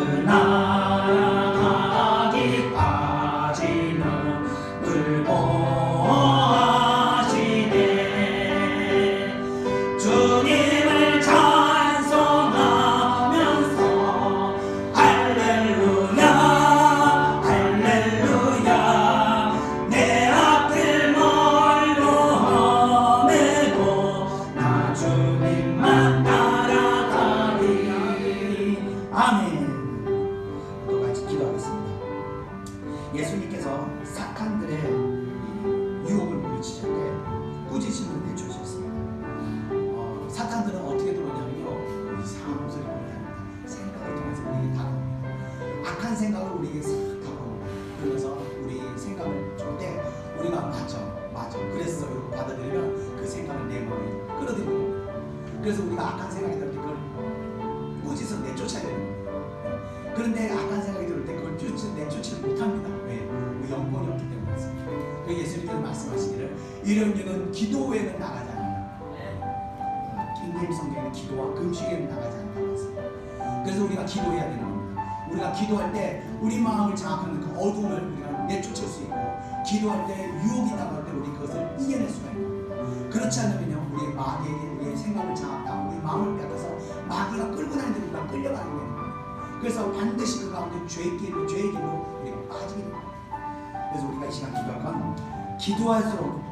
나아가기까지는 늘 보호하시네 주님을 찬송하면서 할렐루야 할렐루야 내 앞길 멀고 험해도 나 주님만 따라가리 아멘. 또 같이 기도하겠습니다. 예수님께서 사탄들의 유혹을 물리치실 때 꾸짖음을 내주셨습니다. 사탄들은 어떻게 들어오냐면요, 이상한 소리 합니다. 생각을 통해서 우리에게 다가옵니다. 악한 생각을 우리에게 싹 다가옵니다. 그러면서 우리 생각을 줄 때 우리가 맞아. 그래서 이렇게 받아들이면 그 생각을 내 마음에 끌어들이는 겁니다. 그래서 우리가 악한 생각이 들을 때 그걸 꾸짖 그런데 악한 생각이 들 때 그걸 내쫓지 못합니다. 왜? 우리 영권이 없기 때문에 그렇습니다. 그래서 예수님께서 말씀하시기를 이런 일은 기도 외에는 나가지 않는다. 킹제임스 성경에는 기도와 금식에는 나가지 않는다고 했습니다. 그래서 우리가 기도해야 되는 겁니다. 우리가 기도할 때 우리 마음을 장악하는 그 어둠을 우리가 내쫓을 수 있고, 기도할 때 유혹이 나갈 때 우리 그것을 이겨낼 수가 있는 겁니다. 그렇지 않으면요, 우리의 마귀에게 우리의 생각을 장악하고 우리 마음을 빼앗아서 마귀가 끌고 다니는 데로 우리가 끌려가게 되는 겁니다. 그래서 반드시 그 가운데 죄의 길로 우리가 빠지게 됩니다. 그래서 우리가 이 시간 기도할 건 기도할수록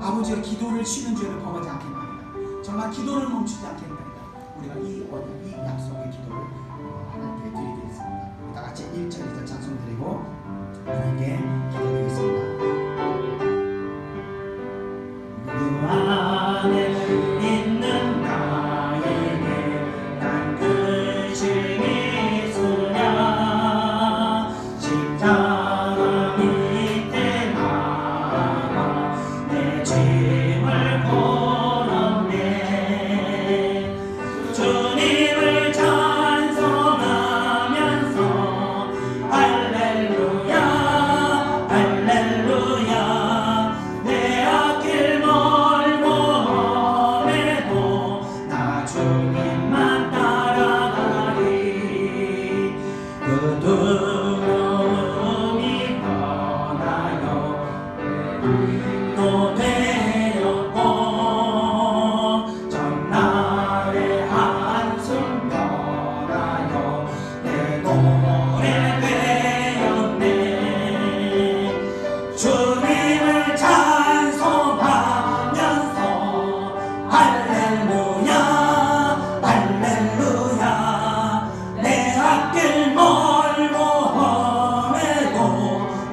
아버지가 기도를 쉬는 죄를 범하지 않겠나이다. 정말 기도를 멈추지 않겠나이다. 우리가 이 약속의 기도를 하나님께 드리겠습니다. 다 같이 1절 2절 찬송 드리고 하나님께 기도드리겠습니다. 그 안에 있는 나에게 난 그 짐이 있으랴. 십자가 밑에 나가 내 짐을 걸었네. 주님을 찬송하면서 할렐루야 할렐루야. 내 앞길 멀고 험해도 나 주님만 따라가리. 그 두려움이 떠나요 또 되었고 전날의 한숨 변하여 내 노래 되었네. 주님을 찬송하면서 할렐루야 할렐루야. 내 앞길 멀고 험해도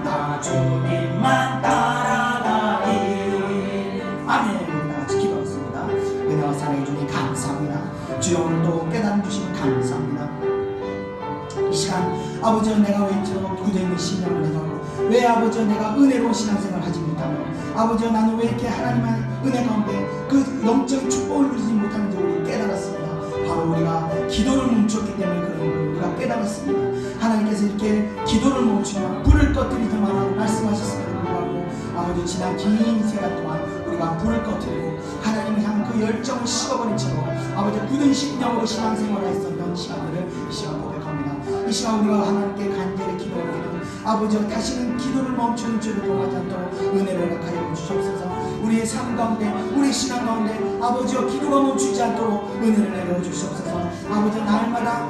나 주님만 따라가리. 아멘. 우리 다 같이 기도하겠습니다. 은혜와 사랑해 주님 감사합니다. 주여 오늘도 깨달음 주시면 감사합니다. 이 시간 아버지여 내가 왜 저렇게 굳어있는 신앙을 해가고 왜 아버지여 내가 은혜로운 신앙생활을 하지 못하며 아버지여 나는 왜 이렇게 하나님의 은혜 가운데 그 영적인 축복을 누리지 못하는지 우리 깨달았습니다. 바로 우리가 기도를 멈췄기 때문에 그런 걸 우리가 깨달았습니다. 하나님께서 이렇게 기도를 멈추면 불을 꺼뜨리더만 말씀하셨음에도 불구하고 아버지 지난 긴 시간 동안 우리가 불을 꺼뜨리고 하나님을 향한 그 열정을 식어버린 채로 아버지 굳은 심령으로 신앙생활을 했었던 시간들을 이 시간 고백합니다. 이 시간 우리가 하나님께 간절히 기도할 때는 아버지여 다시는 기도를 멈추는 죄를 범하지 않도록 은혜를 허락하여 주시옵소서. 우리의 삶 가운데 우리의 신앙 가운데 아버지여 기도가 멈추지 않도록 은혜를 내려 주시옵소서. 아버지여 날마다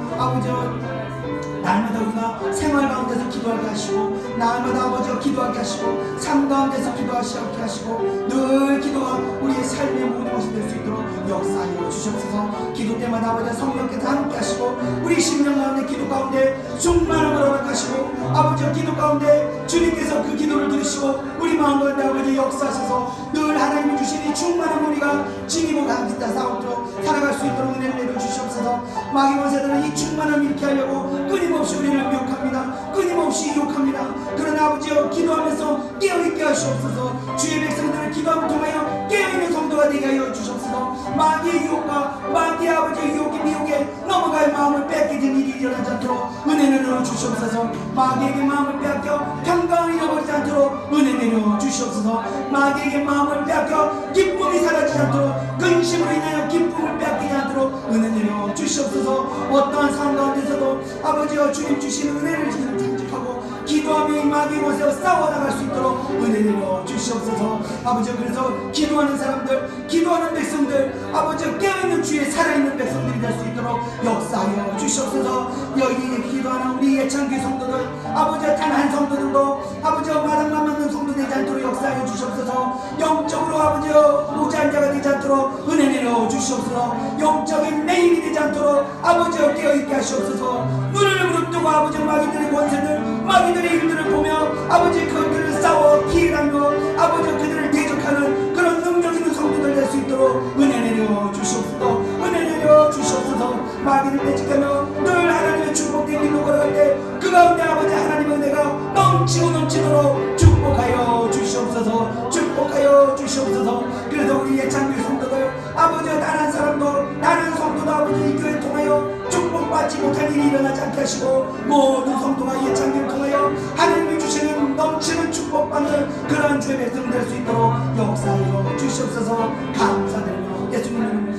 우리가 생활 가운데서 기도하게 하시고 날마다 아버지여 기도하게 하시고 삶 가운데서 기도하시게 하시고 늘 기도가 우리의 삶의 모든 것이 될 수 있도록 역사하여 주시옵소서. 기도 때마다 아버지 성령께서 함께 하시고 우리 심령 가운데 기도 가운데 충만함을 허락하시고 아버지여 기도 가운데 주님께서 그 기도를 들으시고 우리 마음 가운데 아버지 역사하셔서 늘 하나님이 주신 이 충만한 우리가 지니고 함께 싸우도록 살아갈 수 있도록 은혜를 내려 주시옵소서. 마귀 원세들은 이 충만함을 잃게 하려고 끊임없이 우리를 미혹합니다. 끊임없이 유혹합니다. 그러나 아버지여 기도하면서 깨어있게 하시옵소서. 주의 백성들을 기도함을 통하여 깨어있는 성도가 되게 하여 주시옵소서. 마귀의 유혹과 마귀의 아버지의 유혹이 미혹에 넘어갈 마음을 뺏기는 일이 일어나지 않도록 은혜 내려 주시옵소서. 마귀에게 마음을 빼앗겨 평강을 잃어버리지 않도록 은혜 내려 주시옵소서. 마귀에게 마음을 빼앗겨 기쁨이 사라지지 않도록 근심으로 인하여 기쁨을 빼앗기지 않도록 은혜 내려 주시옵소서. 어떠한 상황 가운데서도 아버지여 주님 주신 은혜를 간직하고 기도하며 이 마귀의 곳에 싸워나갈 수 있도록 은혜 내려 주시옵소서. 아버지여 그래서 기도하는 사람들 기도하는 백성들 아버지여 깨어있는 주의 살아있는 백성들이 될 수 있도록 역사하여 주시옵소서. 여기 기도하는 우리 예찬교회 성도들 아버지여 단 한 성도들도 아버지여 마당만 맞는 성도 되지 않도록 역사하여 주시옵소서. 영적으로 아버지여 무지한 자가 되지 않도록 은혜 내려 주시옵소서. 영적인 매일이 되지 않도록 아버지여 깨어있게 하시옵소서. 눈을 부릅뜨고 아버지여 마귀들의 권세들 마귀들의 일들을 보며 아버지 그들을 싸워 피해가며 아버지여 그들을 대적하는 그런 능력 있는 성도들 될 수 있도록 은혜 내려 주시옵소서. 은혜 내려 주시옵소서. 마귀를 대적하며 늘 하나님의 축복된 길로 걸어갈 때 그 가운데 아버지 하나님의 은혜가 넘치고 넘치도록 축복하여 주시옵소서. 축복하여 주시옵소서. 그래서 우리 예찬교회 성도들 아버지와 다른 사람도 다른 성도도 아버지 이 교회 통하여 축복받 받지 못할 일이 일어나지 않게 하시고 모든 성도가 예찬기를 통하여 하나님이 주시는 넘치는 축복받는 그러한 주의 백성 될 수 있도록 역사하여 주시옵소서. 감사드리며 예수님 이름으로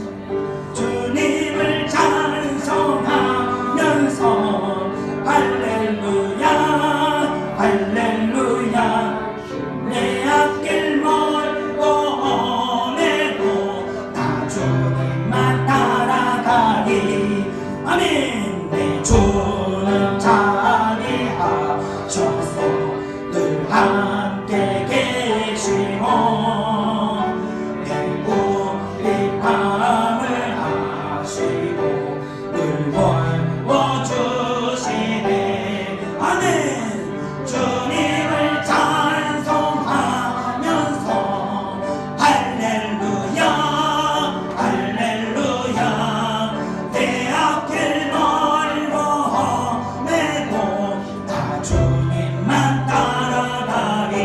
주님을 찬송하면서 할렐루야 할렐루야 내 앞길 멀고 험해도 나 주님만 따라가리. 아멘. 내 주는 자비하셔서 늘 함께 계시고 내 우리밤을 하시고 늘 돌보주시네. 아멘. 주님을 찬송하면서 할렐루야 할렐루야 내 앞길 멀고 험해도 나 주님만 따라가리.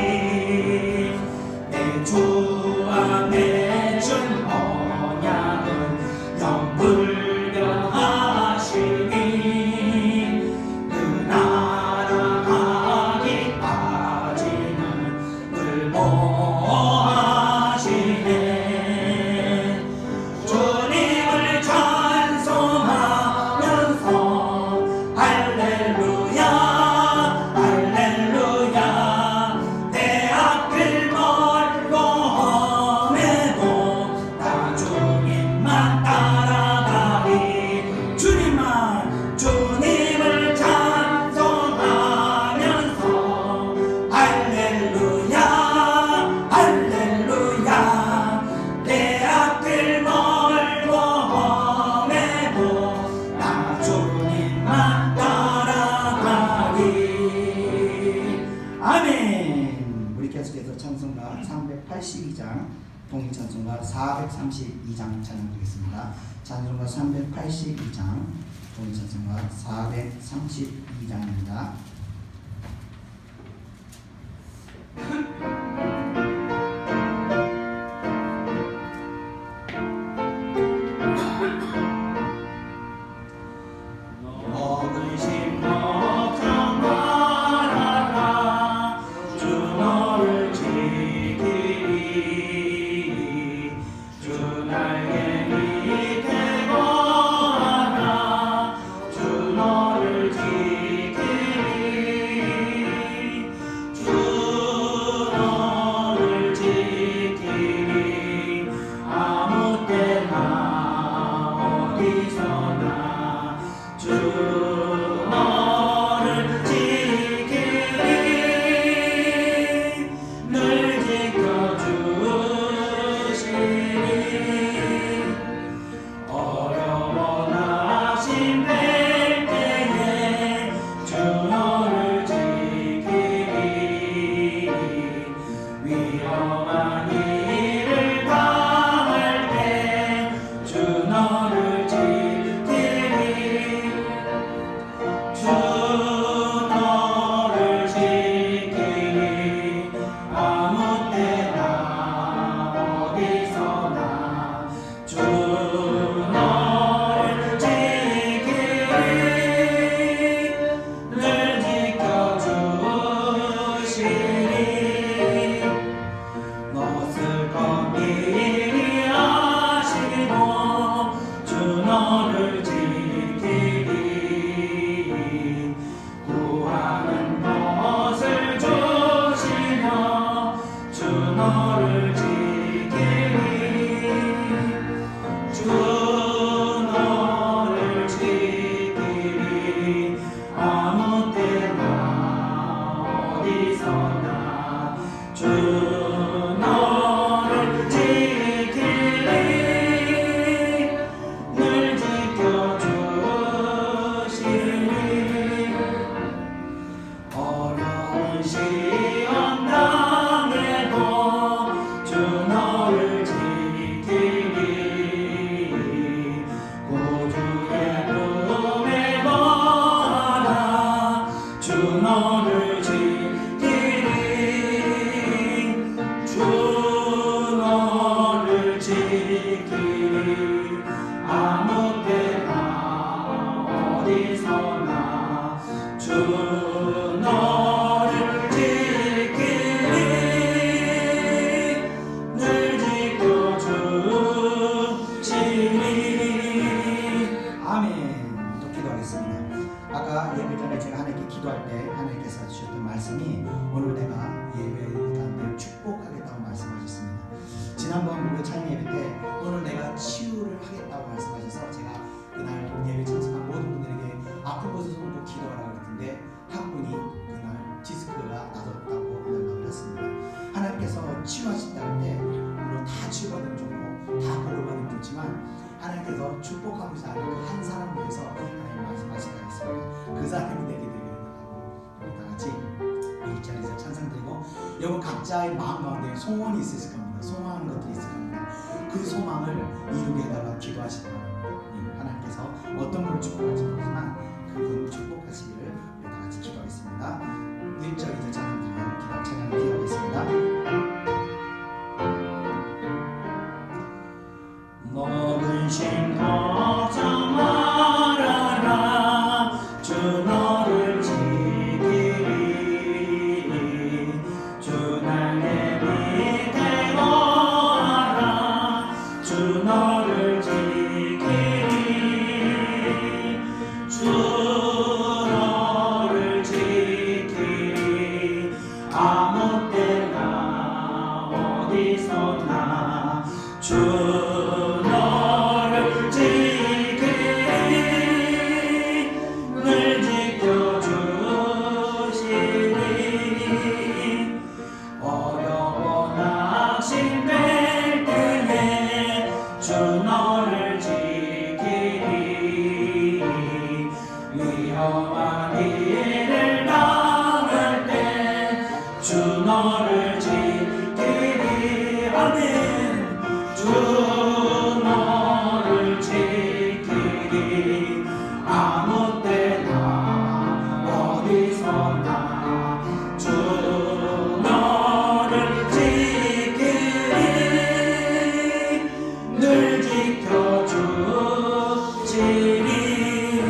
내 주 안에 준 언약은 영불변하시니 그 나라가기까지는 늘 모하시네. 주님을 찬송하면서 할렐루야 할렐루야 내 앞길 멀고 험해도 나 주님만 따라가리. 주님을 찬송하면서 할렐루야 할렐루야 내 앞길 멀고 험해도 나 주님만 따라가리. 아멘. 우리 계속해서 찬송가 382장 동인 찬송가 432장 찬양드리겠습니다. 찬송가 382장 동인 찬송가 432장입니다. 먹으신 걱정 말아라 주 너를 지키리. 주 날개 밑에 거하라 주 너를 지키리. 치유하신다 할 때 물론 다 치유받으면 좋고 다 복을 받으면 좋지만 하나님께서 축복하고자 하는 그 한 사람을 위해서 하나님 말씀하시다 했습니다. 그 사람이 되게 되기를 바라고 우리 다 같이 이 자리에서 찬양드리고 여러분 각자의 마음 가운데 소원이 있으실 겁니다. 소망하는 것들이 있을 겁니다. 그 소망을 이루게 해달라고 기도하시기 바랍니다. 하나님께서 어떤 분을 축복할지 모르지만 그분을 축복하시기를 우리 다 같이 기도하겠습니다. 1절 2절 찬양드리고 기도 찬양을 기도하겠습니다. 먹으신 걱정 말아라 주 너를 지키리 주 나의 밑에 거하라 주 너를 지키리 주 너를 지키리 아무 때나 어디서나 주 너를 지키리 늘 지켜주시리 어려워 낙심될 때에 주 너를 지키리 위험한 일을 당할 때 주 너를 지키리 아멘 주 너를 지키리 아무 때나 어디서나 주 너를 지키리 늘 지켜주시리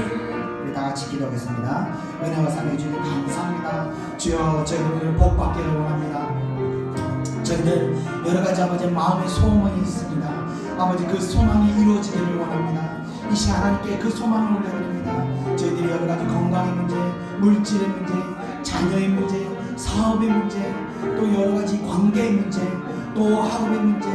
우리 다 같이 기도하겠습니다. 은혜와 사랑해 주님 감사합니다. 주여 저희들 복 받기를 원합니다. 저희들 여러 가지 아버지 마음의 소망이 있습니다. 아버지 그 소망이 이루어지기를 원합니다. 이 시간 하나님께 그 소망을 올려드립니다. 저희들이 여러 가지 건강의 문제, 물질의 문제, 자녀의 문제, 사업의 문제, 또 여러 가지 관계의 문제, 또 학업의 문제,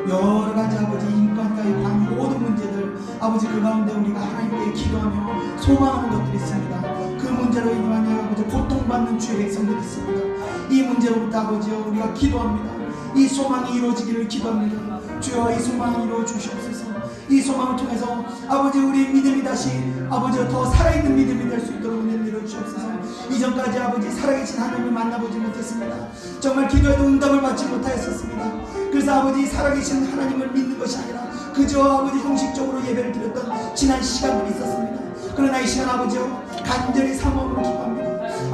여러 가지 아버지 인간과의 관계 모든 문제들 아버지 그 가운데 우리가 하나님께 기도하며 소망하는 것들이 있습니다. 그 문제로 인하여 아버지 고통받는 주의 백성들이 있습니다. 이 문제로부터 아버지여 우리가 기도합니다. 이 소망이 이루어지기를 기도합니다. 주여 이 소망을 이루어 주시옵소서. 이 소망을 통해서 아버지 우리의 믿음이 다시 아버지 더 살아있는 믿음이 될 수 있도록 은혜를 내려 주시옵소서. 이전까지 아버지 살아계신 하나님을 만나보지 못했습니다. 정말 기도해도 응답을 받지 못하였었습니다. 그래서 아버지 살아계신 하나님을 믿는 것이 아니라 그저 아버지 형식적으로 예배를 드렸던 지난 시간들이 있었습니다. 그러나 이 시간 아버지여 간절히 사모함으로 기도합니다.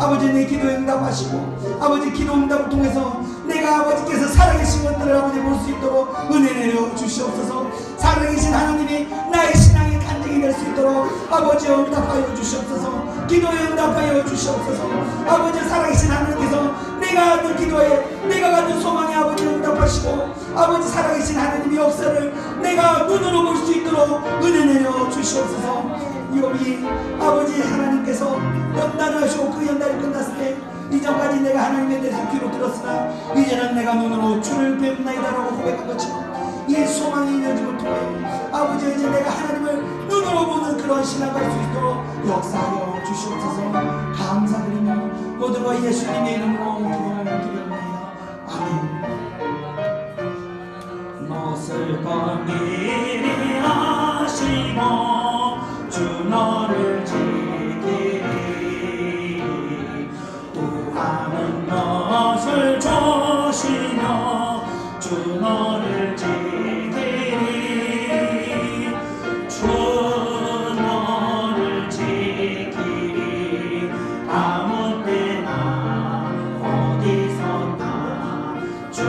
아버지 내 기도에 응답하시고 아버지 기도 응답을 통해서 내가 아버지께서 살아계신 것들을 아버지 볼 수 있도록 은혜 내려 주시옵소서. 살아계신 하나님이 나의 신앙의 간증이 될 수 있도록 아버지 응답하여 주시옵소서. 기도에 응답하여 주시옵소서. 아버지 살아계신 하나님께서 내가 하는 기도에 내가 갖는 소망에 아버지 응답하시고 아버지 살아계신 하나님의 역사를 내가 눈으로 볼 수 있도록 은혜 내려 주시옵소서. 여기 아버지 하나님께서 연단을 하시고 그 연단이 끝났을 때 이전까지 내가 하나님의 대해서 귀로 들었으나 이제는 내가 눈으로 주를 뵙나이다라고 고백한 것처럼 이 소망의 이루어짐을 통해 아버지 이제 내가 하나님을 눈으로 보는 그런 신앙을 할 수 있도록 역사하여 주시옵소서. 감사드리며 모든 것 예수님의 이름으로 기도드립니다. 아멘. 못을 건미리 하시고 주 너를 지키리 구하는 것을 조시며 주 너를 지키리 주 너를 지키리 아무 때나 어디서나 주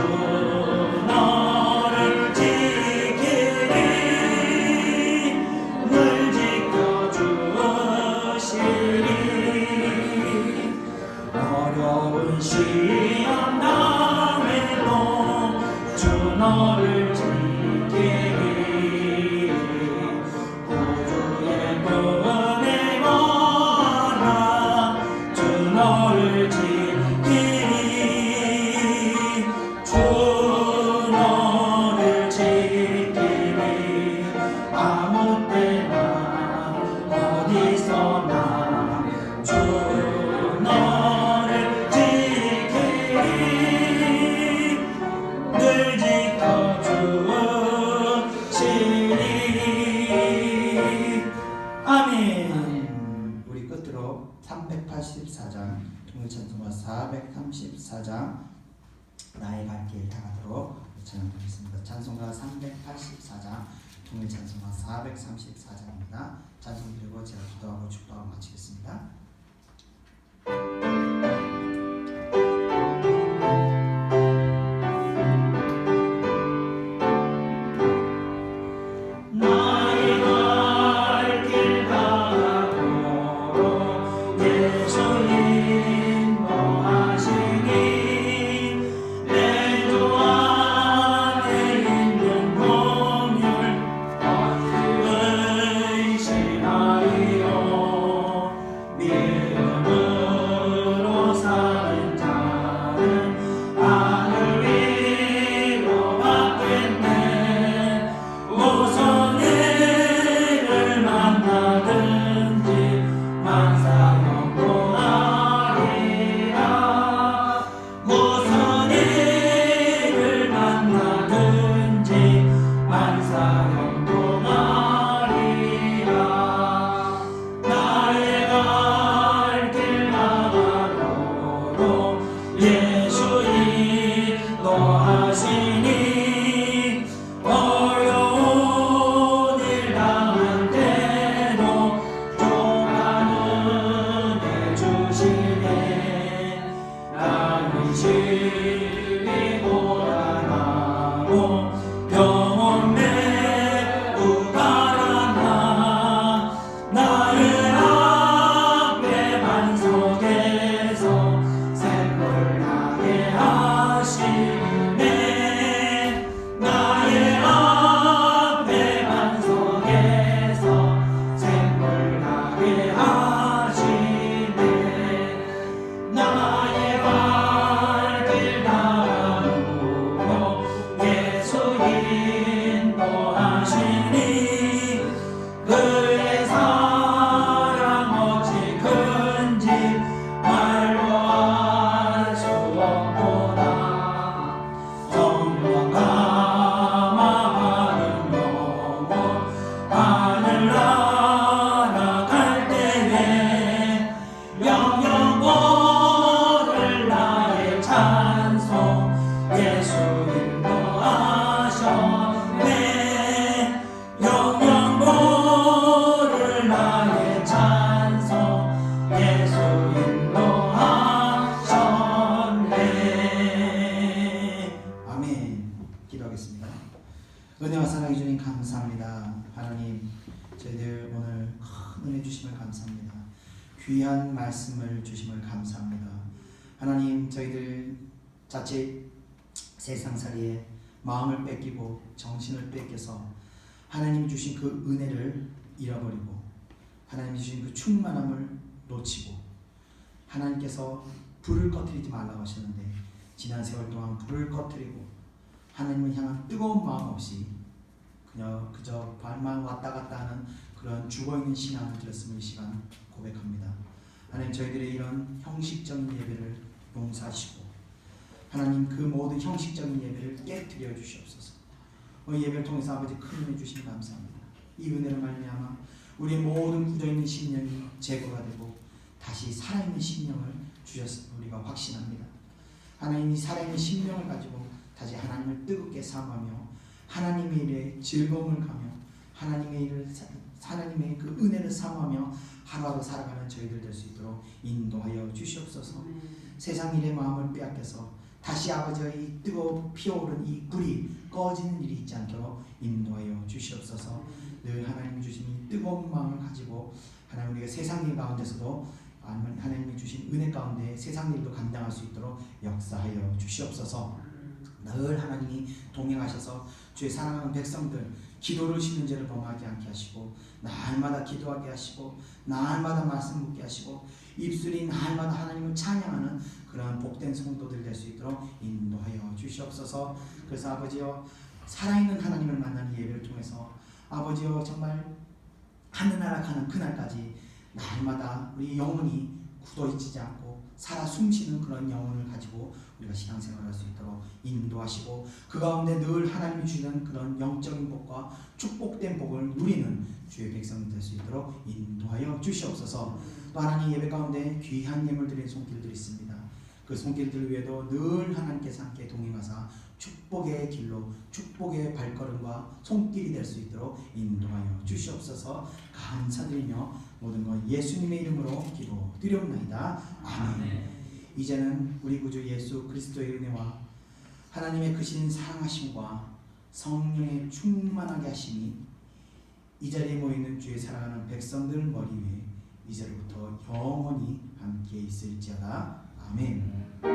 너를 지키리 늘 지켜주시리 어려운 시험 당해도 주 너를 지키리 434장 나의 갈 길 향하도록 찬양드리겠습니다. 찬송가 384장 통일 찬송가 434장입니다. 찬송 드리고 제가 기도하고 축도하고 마치겠습니다. 은혜와 사랑해 주님 감사합니다. 하나님, 저희들 오늘 큰 은혜 주심을 감사합니다. 귀한 말씀을 주심을 감사합니다. 하나님, 저희들 자칫 세상살이에 마음을 뺏기고 정신을 뺏겨서 하나님 주신 그 은혜를 잃어버리고 하나님 주신 그 충만함을 놓치고 하나님께서 불을 꺼뜨리지 말라고 하셨는데 지난 세월 동안 불을 꺼뜨리고 하나님을 향한 뜨거운 마음 없이 그저 발만 왔다 갔다 하는 그런 죽어있는 신앙을 드렸음을 이 시간 고백합니다. 하나님, 저희들의 이런 형식적인 예배를 용서하시고 하나님 그 모든 형식적인 예배를 깨뜨려 주시옵소서. 오늘 예배를 통해서 아버지 큰 은혜 주시니 감사합니다. 이 은혜로 말미암아 우리의 모든 굳어있는 심령이 제거가 되고 다시 살아있는 심령을 주셨음을 우리가 확신합니다. 하나님, 이 살아있는 심령을 가지고 다시 하나님을 뜨겁게 사모하며 하나님의 일에 즐거움을 가며 하나님의 그 은혜를 사모하며 하루하루 살아가는 저희들 될 수 있도록 인도하여 주시옵소서. 세상 일의 마음을 빼앗겨서 다시 아버지의 이 뜨거워 피어오른 이 불이 꺼지는 일이 있지 않도록 인도하여 주시옵소서. 늘 하나님 주신 이 뜨거운 마음을 가지고 하나님 우리가 세상 일 가운데서도 하나님이 주신 은혜 가운데 세상 일도 감당할 수 있도록 역사하여 주시옵소서. 늘 하나님이 동행하셔서 주의 사랑하는 백성들 기도를 쉬는 죄를 범하지 않게 하시고 날마다 기도하게 하시고 날마다 말씀 묻게 하시고 입술이 날마다 하나님을 찬양하는 그러한 복된 성도들 될 수 있도록 인도하여 주시옵소서. 그래서 아버지여, 살아있는 하나님을 만나는 예배를 통해서 아버지여 정말 하늘나라 가는 그날까지 날마다 우리 영혼이 굳어있지 않고 살아 숨쉬는 그런 영혼을 가지고 우리가 신앙생활을 할 수 있도록 인도하시고 그 가운데 늘 하나님이 주시는 그런 영적인 복과 축복된 복을 누리는 주의 백성이 될 수 있도록 인도하여 주시옵소서. 또 하나님, 예배 가운데 귀한 예물 드린 손길들이 있습니다. 그 손길들 위에도 늘 하나님께서 함께 동행하사 축복의 길로 축복의 발걸음과 손길이 될 수 있도록 인도하여 주시옵소서. 감사드리며 모든 것 예수님의 이름으로 기도드리옵나이다. 아멘. 이제는 우리 구주 예수 그리스도의 은혜와 하나님의 크신 사랑하심과 성령의 충만하게 하심이 이 자리에 모이는 주의 사랑하는 백성들 머리 위에 이제로부터 영원히 함께 있을지어다. 아멘.